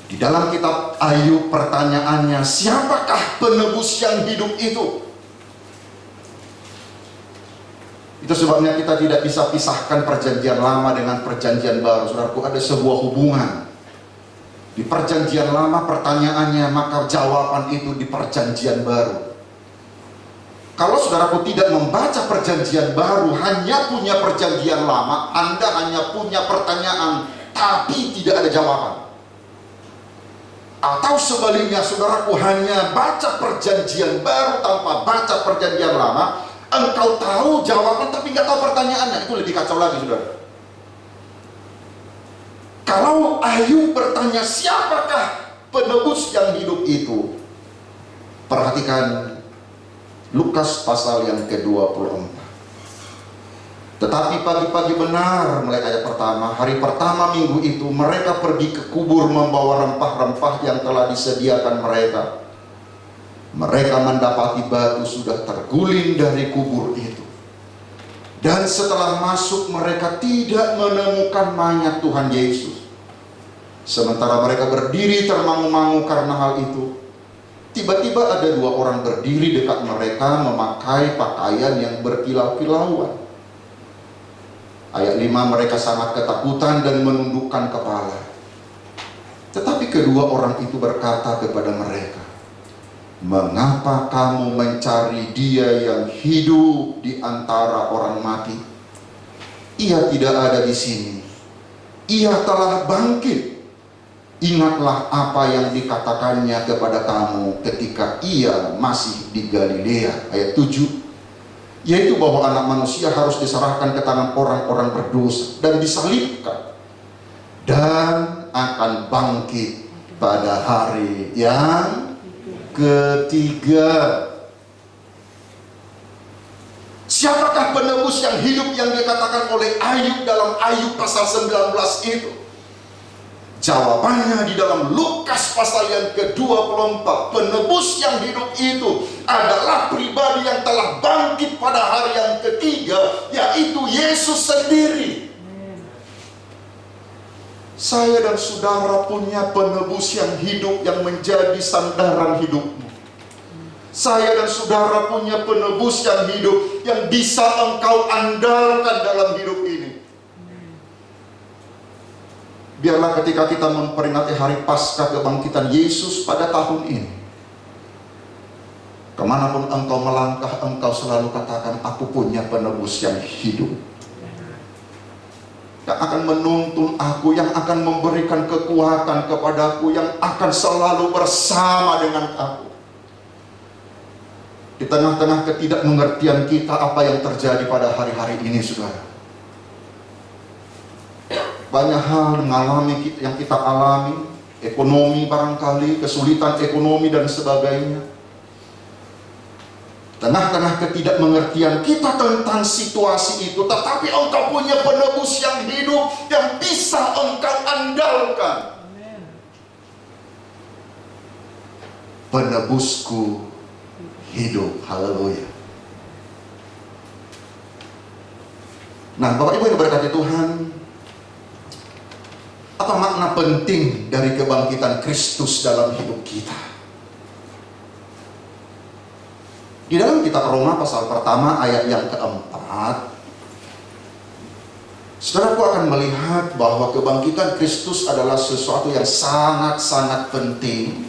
Di dalam kitab Ayub pertanyaannya, siapakah penebus yang hidup itu? Itu sebabnya kita tidak bisa pisahkan perjanjian lama dengan perjanjian baru. Saudaraku, ada sebuah hubungan. Di perjanjian lama pertanyaannya, maka jawaban itu di perjanjian baru. Kalau saudaraku tidak membaca perjanjian baru, hanya punya perjanjian lama, Anda hanya punya pertanyaan, tapi tidak ada jawaban. Atau sebaliknya, saudaraku hanya baca perjanjian baru tanpa baca perjanjian lama, engkau tahu jawaban tapi nggak tahu pertanyaannya. Itu lebih kacau lagi, saudara. Kalau Ayub bertanya, siapakah penebus yang hidup itu? Perhatikan Lukas pasal yang ke-24. Tetapi pagi-pagi benar, mulai ayat pertama, hari pertama minggu itu, mereka pergi ke kubur membawa rempah-rempah yang telah disediakan mereka. Mereka mendapati batu sudah terguling dari kubur itu. Dan setelah masuk, mereka tidak menemukan mayat Tuhan Yesus. Sementara mereka berdiri termangu-mangu karena hal itu, tiba-tiba ada dua orang berdiri dekat mereka memakai pakaian yang berkilau-kilauan. Ayat 5, mereka sangat ketakutan dan menundukkan kepala. Tetapi kedua orang itu berkata kepada mereka, "Mengapa kamu mencari Dia yang hidup di antara orang mati? Ia tidak ada di sini. Ia telah bangkit. Ingatlah apa yang dikatakannya kepada kamu ketika Ia masih di Galilea." Ayat 7, yaitu bahwa anak manusia harus diserahkan ke tangan orang-orang berdosa dan disalibkan, dan akan bangkit pada hari yang ketiga. Siapakah penebus yang hidup yang dikatakan oleh Ayub dalam Ayub pasal 19 itu? Jawabannya di dalam Lukas pasal yang ke-24. Penebus yang hidup itu adalah pribadi yang telah bangkit pada hari yang ketiga, yaitu Yesus sendiri. Saya dan saudara punya penebus yang hidup yang menjadi sandaran hidupmu. Saya dan saudara punya penebus yang hidup yang bisa engkau andalkan dalam hidup ini. Biarlah ketika kita memperingati hari Paskah kebangkitan Yesus pada tahun ini, kemanapun engkau melangkah, engkau selalu katakan, aku punya penebus yang hidup, yang akan menuntun aku, yang akan memberikan kekuatan kepadaku, yang akan selalu bersama dengan aku. Di tengah-tengah ketidakmengertian kita apa yang terjadi pada hari-hari ini, saudara. Banyak hal yang kita alami, ekonomi barangkali, kesulitan ekonomi dan sebagainya. Tengah-tengah ketidakmengertian kita tentang situasi itu, tetapi Engkau punya penebus yang hidup yang bisa Engkau andalkan. Penebusku hidup. Haleluya. Nah, Bapak Ibu yang diberkati Tuhan, apa makna penting dari kebangkitan Kristus dalam hidup kita? Di dalam kitab Roma pasal pertama ayat yang keempat, saudaraku akan melihat bahwa kebangkitan Kristus adalah sesuatu yang sangat-sangat penting.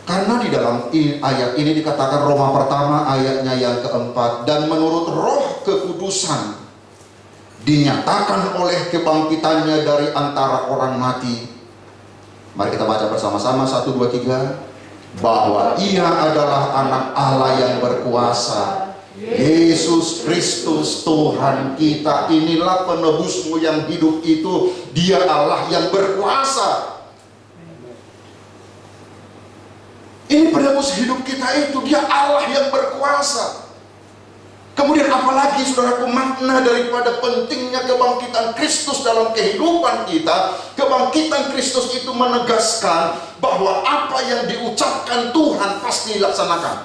Karena di dalam ayat ini dikatakan, Roma pertama ayatnya yang keempat, dan menurut Roh kekudusan dinyatakan oleh kebangkitannya dari antara orang mati. Mari kita baca bersama-sama, 1, 2, 3. Bahwa ia adalah anak Allah yang berkuasa, Yesus Kristus Tuhan kita. Inilah penebusmu yang hidup itu. Dia Allah yang berkuasa. Ini penebus hidup kita itu, dia Allah yang berkuasa. Kemudian apalagi saudaraku makna daripada pentingnya kebangkitan Kristus dalam kehidupan kita? Kebangkitan Kristus itu menegaskan bahwa apa yang diucapkan Tuhan pasti dilaksanakan.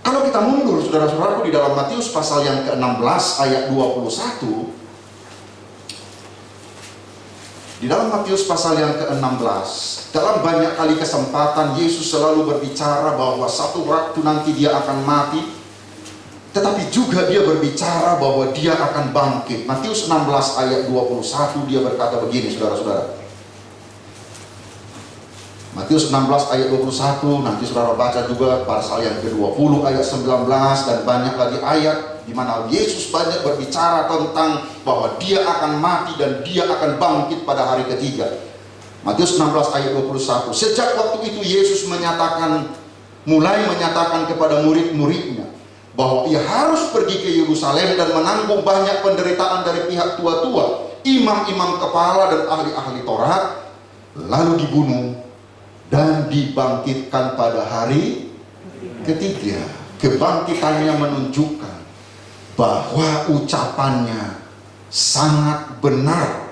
Kalau kita mundur saudara-saudaraku di dalam Matius pasal yang ke-16 ayat 21, di dalam Matius pasal yang ke-16, dalam banyak kali kesempatan Yesus selalu berbicara bahwa satu waktu nanti dia akan mati, tetapi juga dia berbicara bahwa dia akan bangkit. Matius 16 ayat 21 dia berkata begini, saudara-saudara. Matius 16 ayat 21, nanti saudara baca juga pasal yang ke-20 ayat 19, dan banyak lagi ayat di mana Yesus banyak berbicara tentang bahwa dia akan mati dan dia akan bangkit pada hari ketiga. Matius 16 ayat 21. Sejak waktu itu Yesus mulai menyatakan kepada murid-muridnya bahwa ia harus pergi ke Yerusalem dan menanggung banyak penderitaan dari pihak tua-tua, imam-imam kepala dan ahli-ahli Taurat, lalu dibunuh dan dibangkitkan pada hari ketiga. Kebangkitannya menunjukkan bahwa ucapannya sangat benar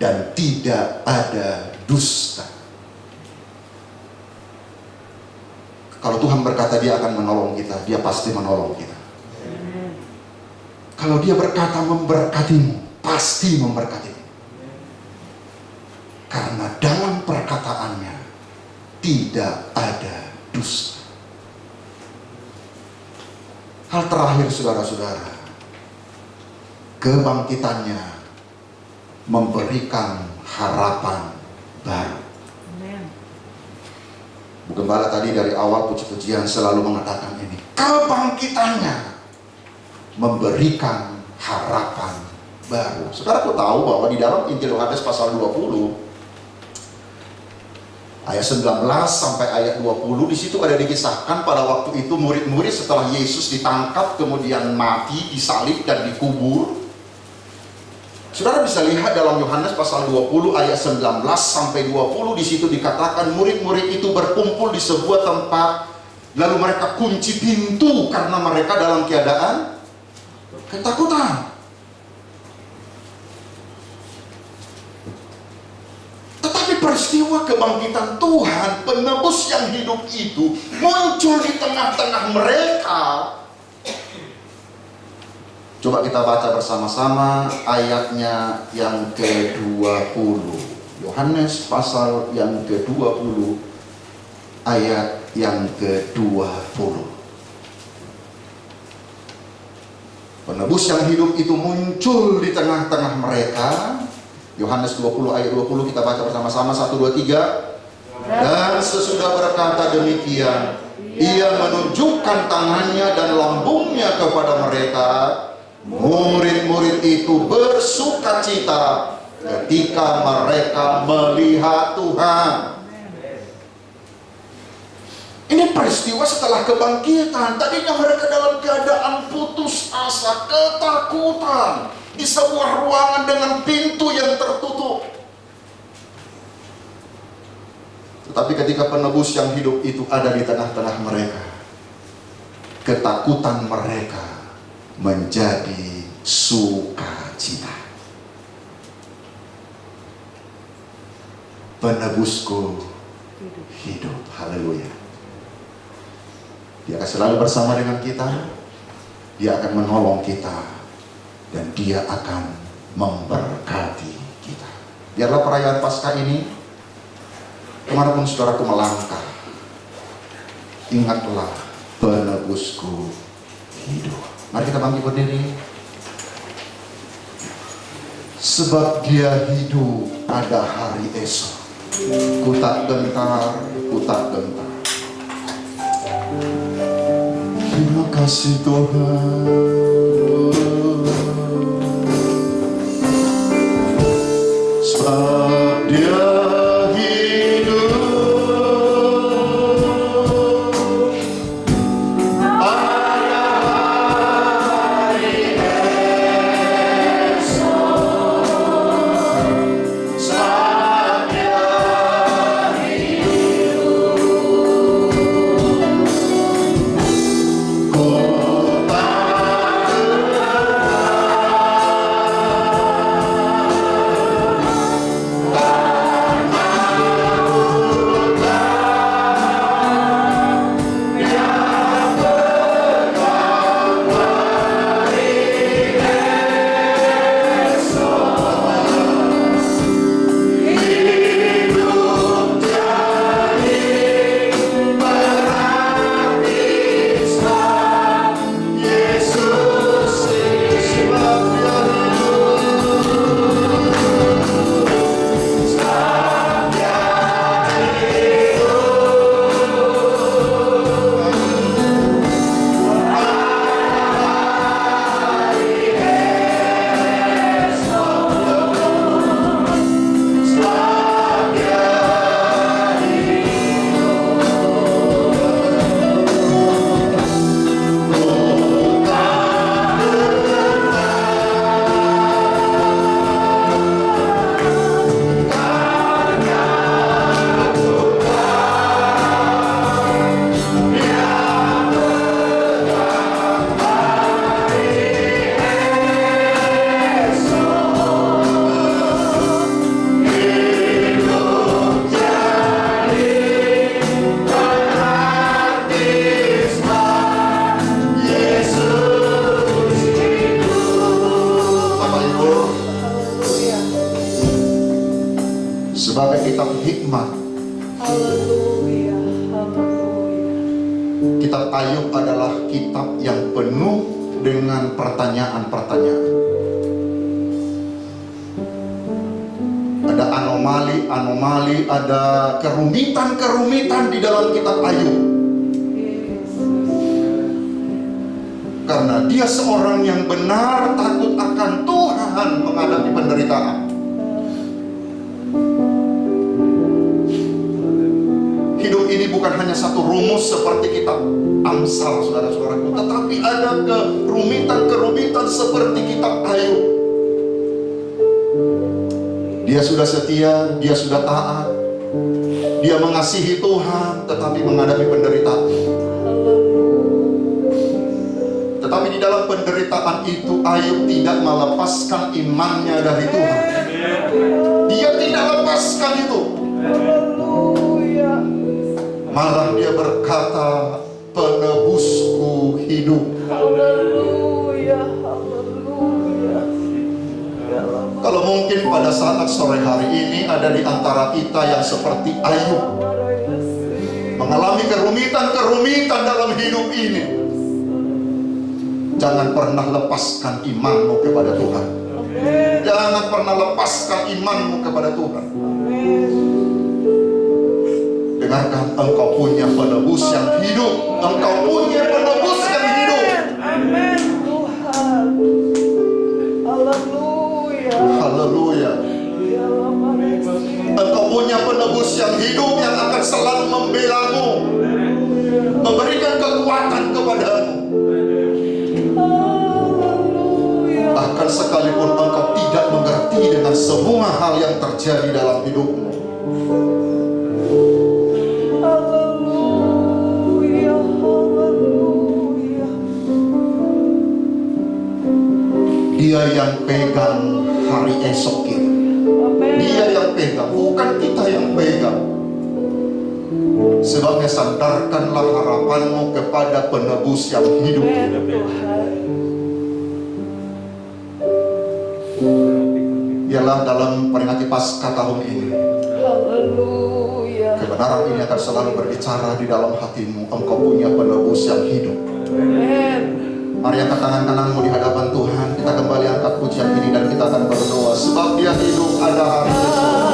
dan tidak ada dusta. Kalau Tuhan berkata dia akan menolong kita, dia pasti menolong kita. Kalau dia berkata memberkatimu, pasti memberkatimu. Karena dalam perkataannya tidak ada dusta. Hal terakhir saudara-saudara, kebangkitannya memberikan harapan baru. Bu Gembala tadi dari awal puji-pujian selalu mengatakan ini. Kebangkitannya memberikan harapan baru. Saudara, aku tahu bahwa di dalam Injil Yohanes pasal 20 ayat 19 sampai ayat 20, di situ ada dikisahkan pada waktu itu murid-murid setelah Yesus ditangkap, kemudian mati, disalib dan dikubur. Saudara bisa lihat dalam Yohanes pasal 20 ayat 19 sampai 20, di situ dikatakan murid-murid itu berkumpul di sebuah tempat, lalu mereka kunci pintu karena mereka dalam keadaan ketakutan. Peristiwa kebangkitan Tuhan, penebus yang hidup itu muncul di tengah-tengah mereka. Coba kita baca bersama-sama ayatnya yang ke-20. Yohanes pasal yang ke-20 ayat yang ke-20. Penebus yang hidup itu muncul di tengah-tengah mereka. Yohanes 20 ayat 20 kita baca bersama-sama, 1, 2, 3. Dan sesudah berkata demikian, ia menunjukkan tangannya dan lambungnya kepada mereka. Murid-murid itu bersukacita ketika mereka melihat Tuhan. Ini peristiwa setelah kebangkitan. Tadinya mereka dalam keadaan putus asa, ketakutan. di sebuah ruangan dengan pintu yang tertutup. Tetapi ketika penebus yang hidup itu ada di tengah-tengah mereka, ketakutan mereka menjadi sukacita. Penebusku hidup. Haleluya. Dia akan selalu bersama dengan kita. Dia akan menolong kita. Dan dia akan memberkati kita. Biarlah perayaan Paskah ini, kemanapun saudaraku melangkah, ingatlah penebusku hidup. Mari kita bangkit berdiri. Sebab dia hidup, ada hari esok. Ku tak gentar, ku tak gentar. Terima kasih Tuhan. Sebab dia sebagai kitab hikmat. Haleluya, haleluya. Kitab Ayub adalah kitab yang penuh dengan pertanyaan-pertanyaan. Ada anomali-anomali, ada kerumitan-kerumitan di dalam kitab Ayub. Karena dia seorang yang benar takut akan Tuhan menghadapi penderitaan. Hidup ini bukan hanya satu rumus seperti kitab Amsal, saudara-saudaraku, tetapi ada kerumitan-kerumitan seperti kitab Ayub. Dia sudah setia, dia sudah taat, dia mengasihi Tuhan, tetapi menghadapi penderitaan. Tetapi di dalam penderitaan itu Ayub tidak melepaskan imannya dari Tuhan. Dia tidak lepaskan itu. Malah dia berkata, penebusku hidup. Haleluya, haleluya. Kalau mungkin pada saat sore hari ini ada di antara kita yang seperti Ayub, mengalami kerumitan-kerumitan dalam hidup ini, jangan pernah lepaskan imanmu kepada Tuhan. Jangan pernah lepaskan imanmu kepada Tuhan. Dengarkan, engkau punya penebus yang hidup. Engkau punya penebus yang hidup. Amin Tuhan. Haleluya. Haleluya. Engkau punya penebus yang hidup yang akan selalu membelamu, memberikan kekuatan kepadamu. Bahkan sekalipun bekerja di dalam hidupmu. Haleluya, haleluya. Dia yang pegang hari esok kita. Dia yang pegang, bukan kita yang pegang. Sebabnya sandarkanlah harapanmu kepada penebus yang hidup. Biarlah dalam peringati Paskah tahun ini, Haleluya. kebenaran ini akan selalu berbicara di dalam hatimu. Engkau punya penebus yang hidup. Amen. Mari angkat tangan kananmu di hadapan Tuhan. Kita kembali angkat pujian ini dan kita akan berdoa. Sebab Dia hidup, ada hari esok.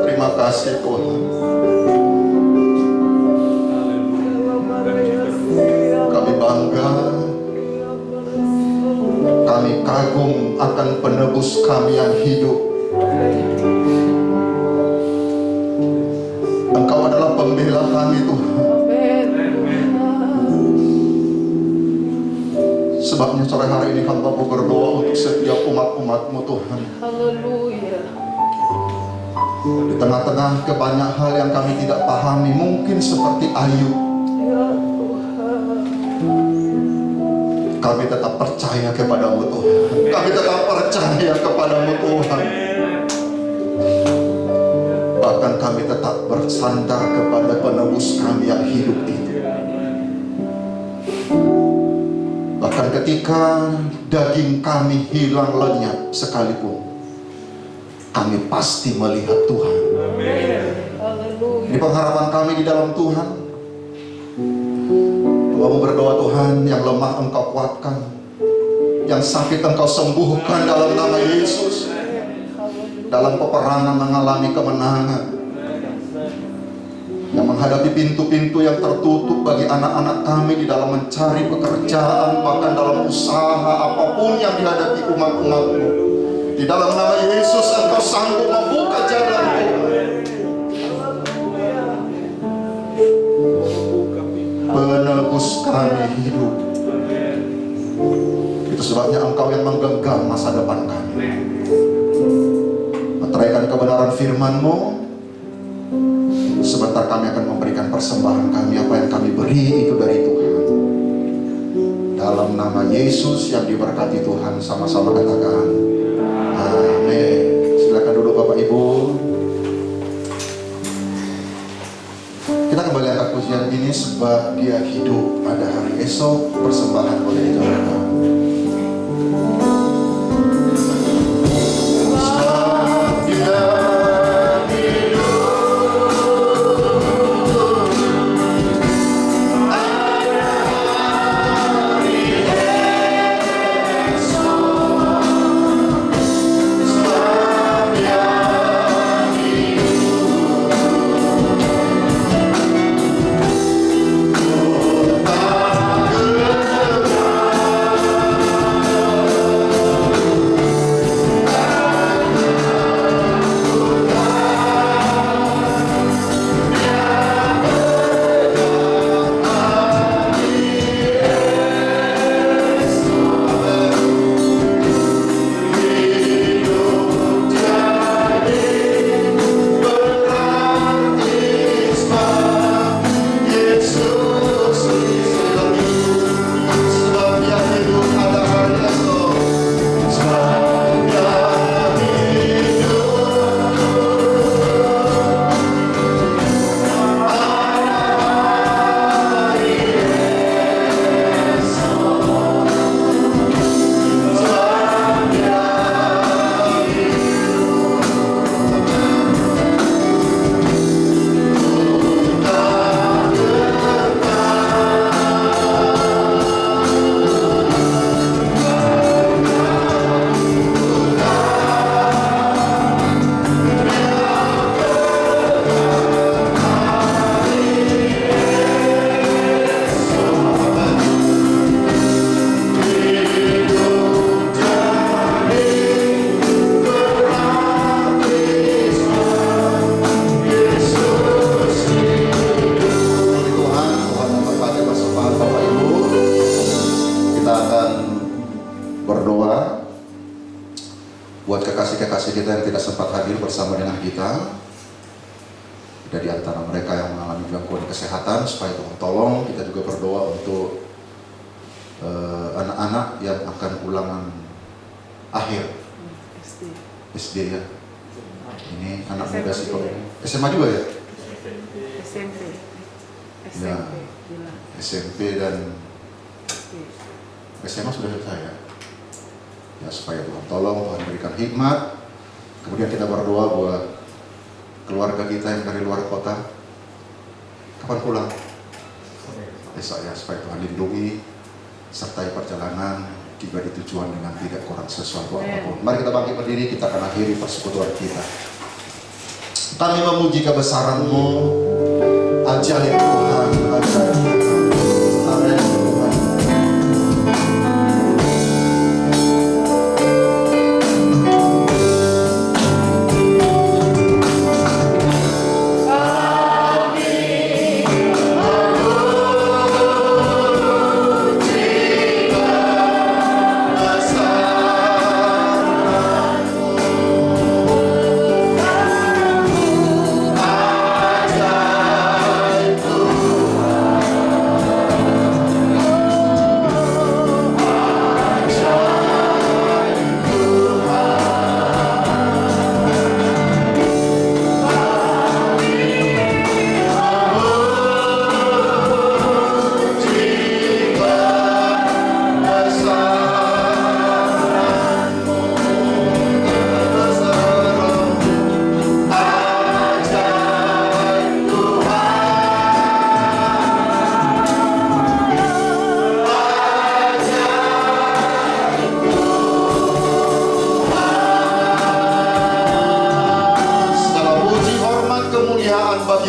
Terima kasih Tuhan. Kami bangga, kami kagum akan penebus kami yang hidup. Engkau adalah pembela kami Tuhan. Sebabnya sore hari ini hamba mau berdoa untuk setiap umat-umat-Mu Tuhan. Haleluya. Di tengah-tengah kebanyak hal yang kami tidak pahami, mungkin seperti Ayub, Ya Tuhan. kami tetap percaya kepadamu Tuhan. Kami tetap percaya kepadamu Tuhan. Bahkan kami tetap bersandar kepada penebus kami yang hidup itu. Bahkan ketika daging kami hilang lenyap sekalipun, kami pasti melihat Tuhan. Haleluya. Ini pengharapan kami di dalam Tuhan. Kami berdoa Tuhan, yang lemah Engkau kuatkan, yang sakit Engkau sembuhkan dalam nama Yesus. Dalam peperangan mengalami kemenangan. Yang menghadapi pintu-pintu yang tertutup bagi anak-anak kami di dalam mencari pekerjaan, bahkan dalam usaha apapun yang dihadapi umat-umat-Mu. Di dalam nama Yesus Engkau sanggup membuka jalan, Tuhan. Penebus kami hidup. Itu sebabnya Engkau yang menggenggam masa depan kami. Meteraikan kebenaran firman-Mu. Sebentar kami akan memberikan persembahan kami. Apa yang kami beri itu dari Tuhan. Dalam nama Yesus yang diberkati Tuhan, sama-sama katakan amin. Silakan duduk Bapak Ibu. Kita kembali angkat pujian ini, sebab Dia hidup pada hari esok. Persembahan boleh dijalankan. Kekasih kita yang tidak sempat hadir bersama dengan kita. Ada di antara mereka yang mengalami gangguan kesehatan, supaya Tuhan tolong. Kita juga berdoa untuk anak-anak yang akan ulangan akhir SD ya. Ini anak muda sih, SMA juga ya? SMP dan SMA sudah selesai ya. Ya, supaya Tuhan tolong, Tuhan berikan hikmat. Kemudian kita berdoa buat keluarga kita yang dari luar kota. Kapan pulang? Besok ya, supaya Tuhan lindungi, sertai perjalanan, tiba di tujuan dengan tidak kurang sesuatu apapun. Mari kita bangkit berdiri, kita akan akhiri persekutuan kita. Kami memuji kebesaran-Mu, ajaib Tuhan, ajaib Tuhan. Amin Tuhan. Tuhan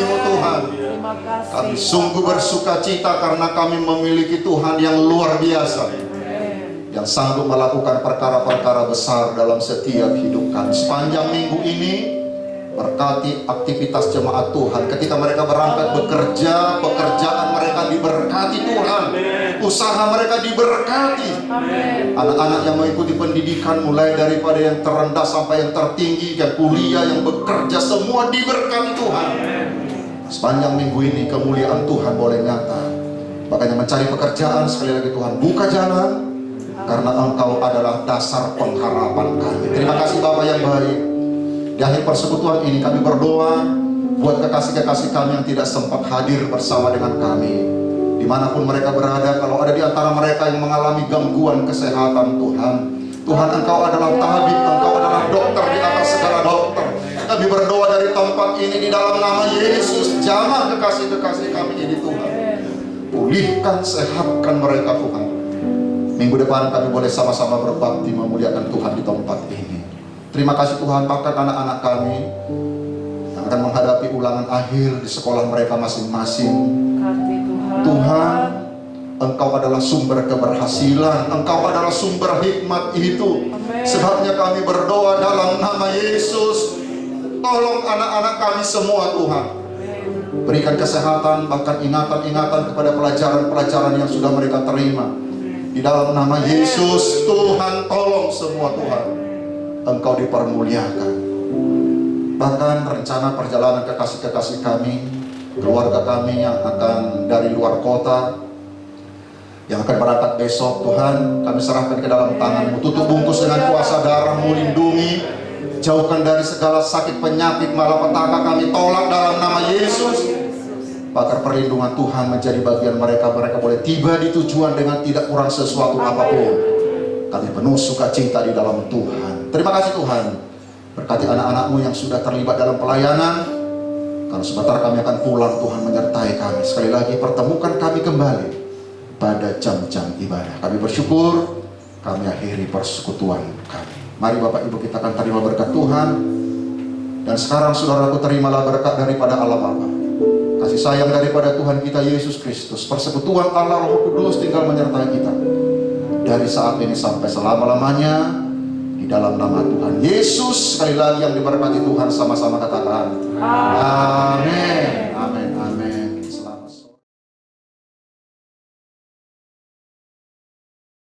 kasih-Mu Tuhan. Terima kasih. Kami sungguh bersuka cita karena kami memiliki Tuhan yang luar biasa, yang sanggup melakukan perkara-perkara besar dalam setiap hidup kami. Sepanjang minggu ini, berkati aktivitas jemaat Tuhan. Ketika mereka berangkat bekerja, pekerjaan mereka diberkati Tuhan. Usaha mereka diberkati. Anak-anak yang mengikuti pendidikan, mulai daripada yang terendah sampai yang tertinggi, yang kuliah, yang bekerja, semua diberkati Tuhan. Sepanjang minggu ini kemuliaan Tuhan boleh nyata. Makanya mencari pekerjaan, sekali lagi Tuhan buka jalan, karena Engkau adalah dasar pengharapan kami. Terima kasih Bapa yang baik. Di akhir persekutuan ini kami berdoa buat kekasih-kekasih kami yang tidak sempat hadir bersama dengan kami, dimanapun mereka berada. Kalau ada di antara mereka yang mengalami gangguan kesehatan, Tuhan Engkau adalah tabib, Engkau adalah dokter di atas segala dokter. Kami berdoa dari tempat ini di dalam nama Yesus, jamah kekasih-kekasih kami ini Tuhan. Pulihkan, sehatkan mereka Tuhan. Minggu depan kami boleh sama-sama berbakti memuliakan Tuhan di tempat ini. Terima kasih Tuhan, bahkan anak-anak kami yang akan menghadapi ulangan akhir di sekolah mereka masing-masing. Tuhan, Engkau adalah sumber keberhasilan, Engkau adalah sumber hikmat itu. Sebabnya kami berdoa dalam nama Yesus, tolong anak-anak kami semua Tuhan. Berikan kesehatan, bahkan ingatan-ingatan kepada pelajaran-pelajaran yang sudah mereka terima. Di dalam nama Yesus, Tuhan tolong semua Tuhan. Engkau dipermuliakan. Bahkan rencana perjalanan kekasih-kekasih kami, keluarga kami yang akan dari luar kota, yang akan berangkat besok, Tuhan kami serahkan ke dalam tangan-Mu. Tutup bungkus dengan kuasa darah-Mu, lindungi, jauhkan dari segala sakit penyakit malapetaka, kami tolak dalam nama Yesus. Pakar perlindungan Tuhan menjadi bagian mereka. Mereka boleh tiba di tujuan dengan tidak kurang sesuatu apapun. Kami penuh sukacita di dalam Tuhan. Terima kasih Tuhan. Berkati anak-anak-Mu yang sudah terlibat dalam pelayanan. Kalau sebentar kami akan pulang, Tuhan menyertai kami. Sekali lagi pertemukan kami kembali pada jam-jam ibadah. Kami bersyukur, kami akhiri persekutuan kami. Mari Bapak Ibu kita akan terima berkat Tuhan. Dan sekarang saudaraku, terimalah berkat daripada Allah Bapa, kasih sayang daripada Tuhan kita Yesus Kristus, persekutuan Allah Roh Kudus tinggal menyertai kita dari saat ini sampai selama-lamanya. Di dalam nama Tuhan Yesus, sekali lagi yang diberkati Tuhan, sama-sama katakan amin.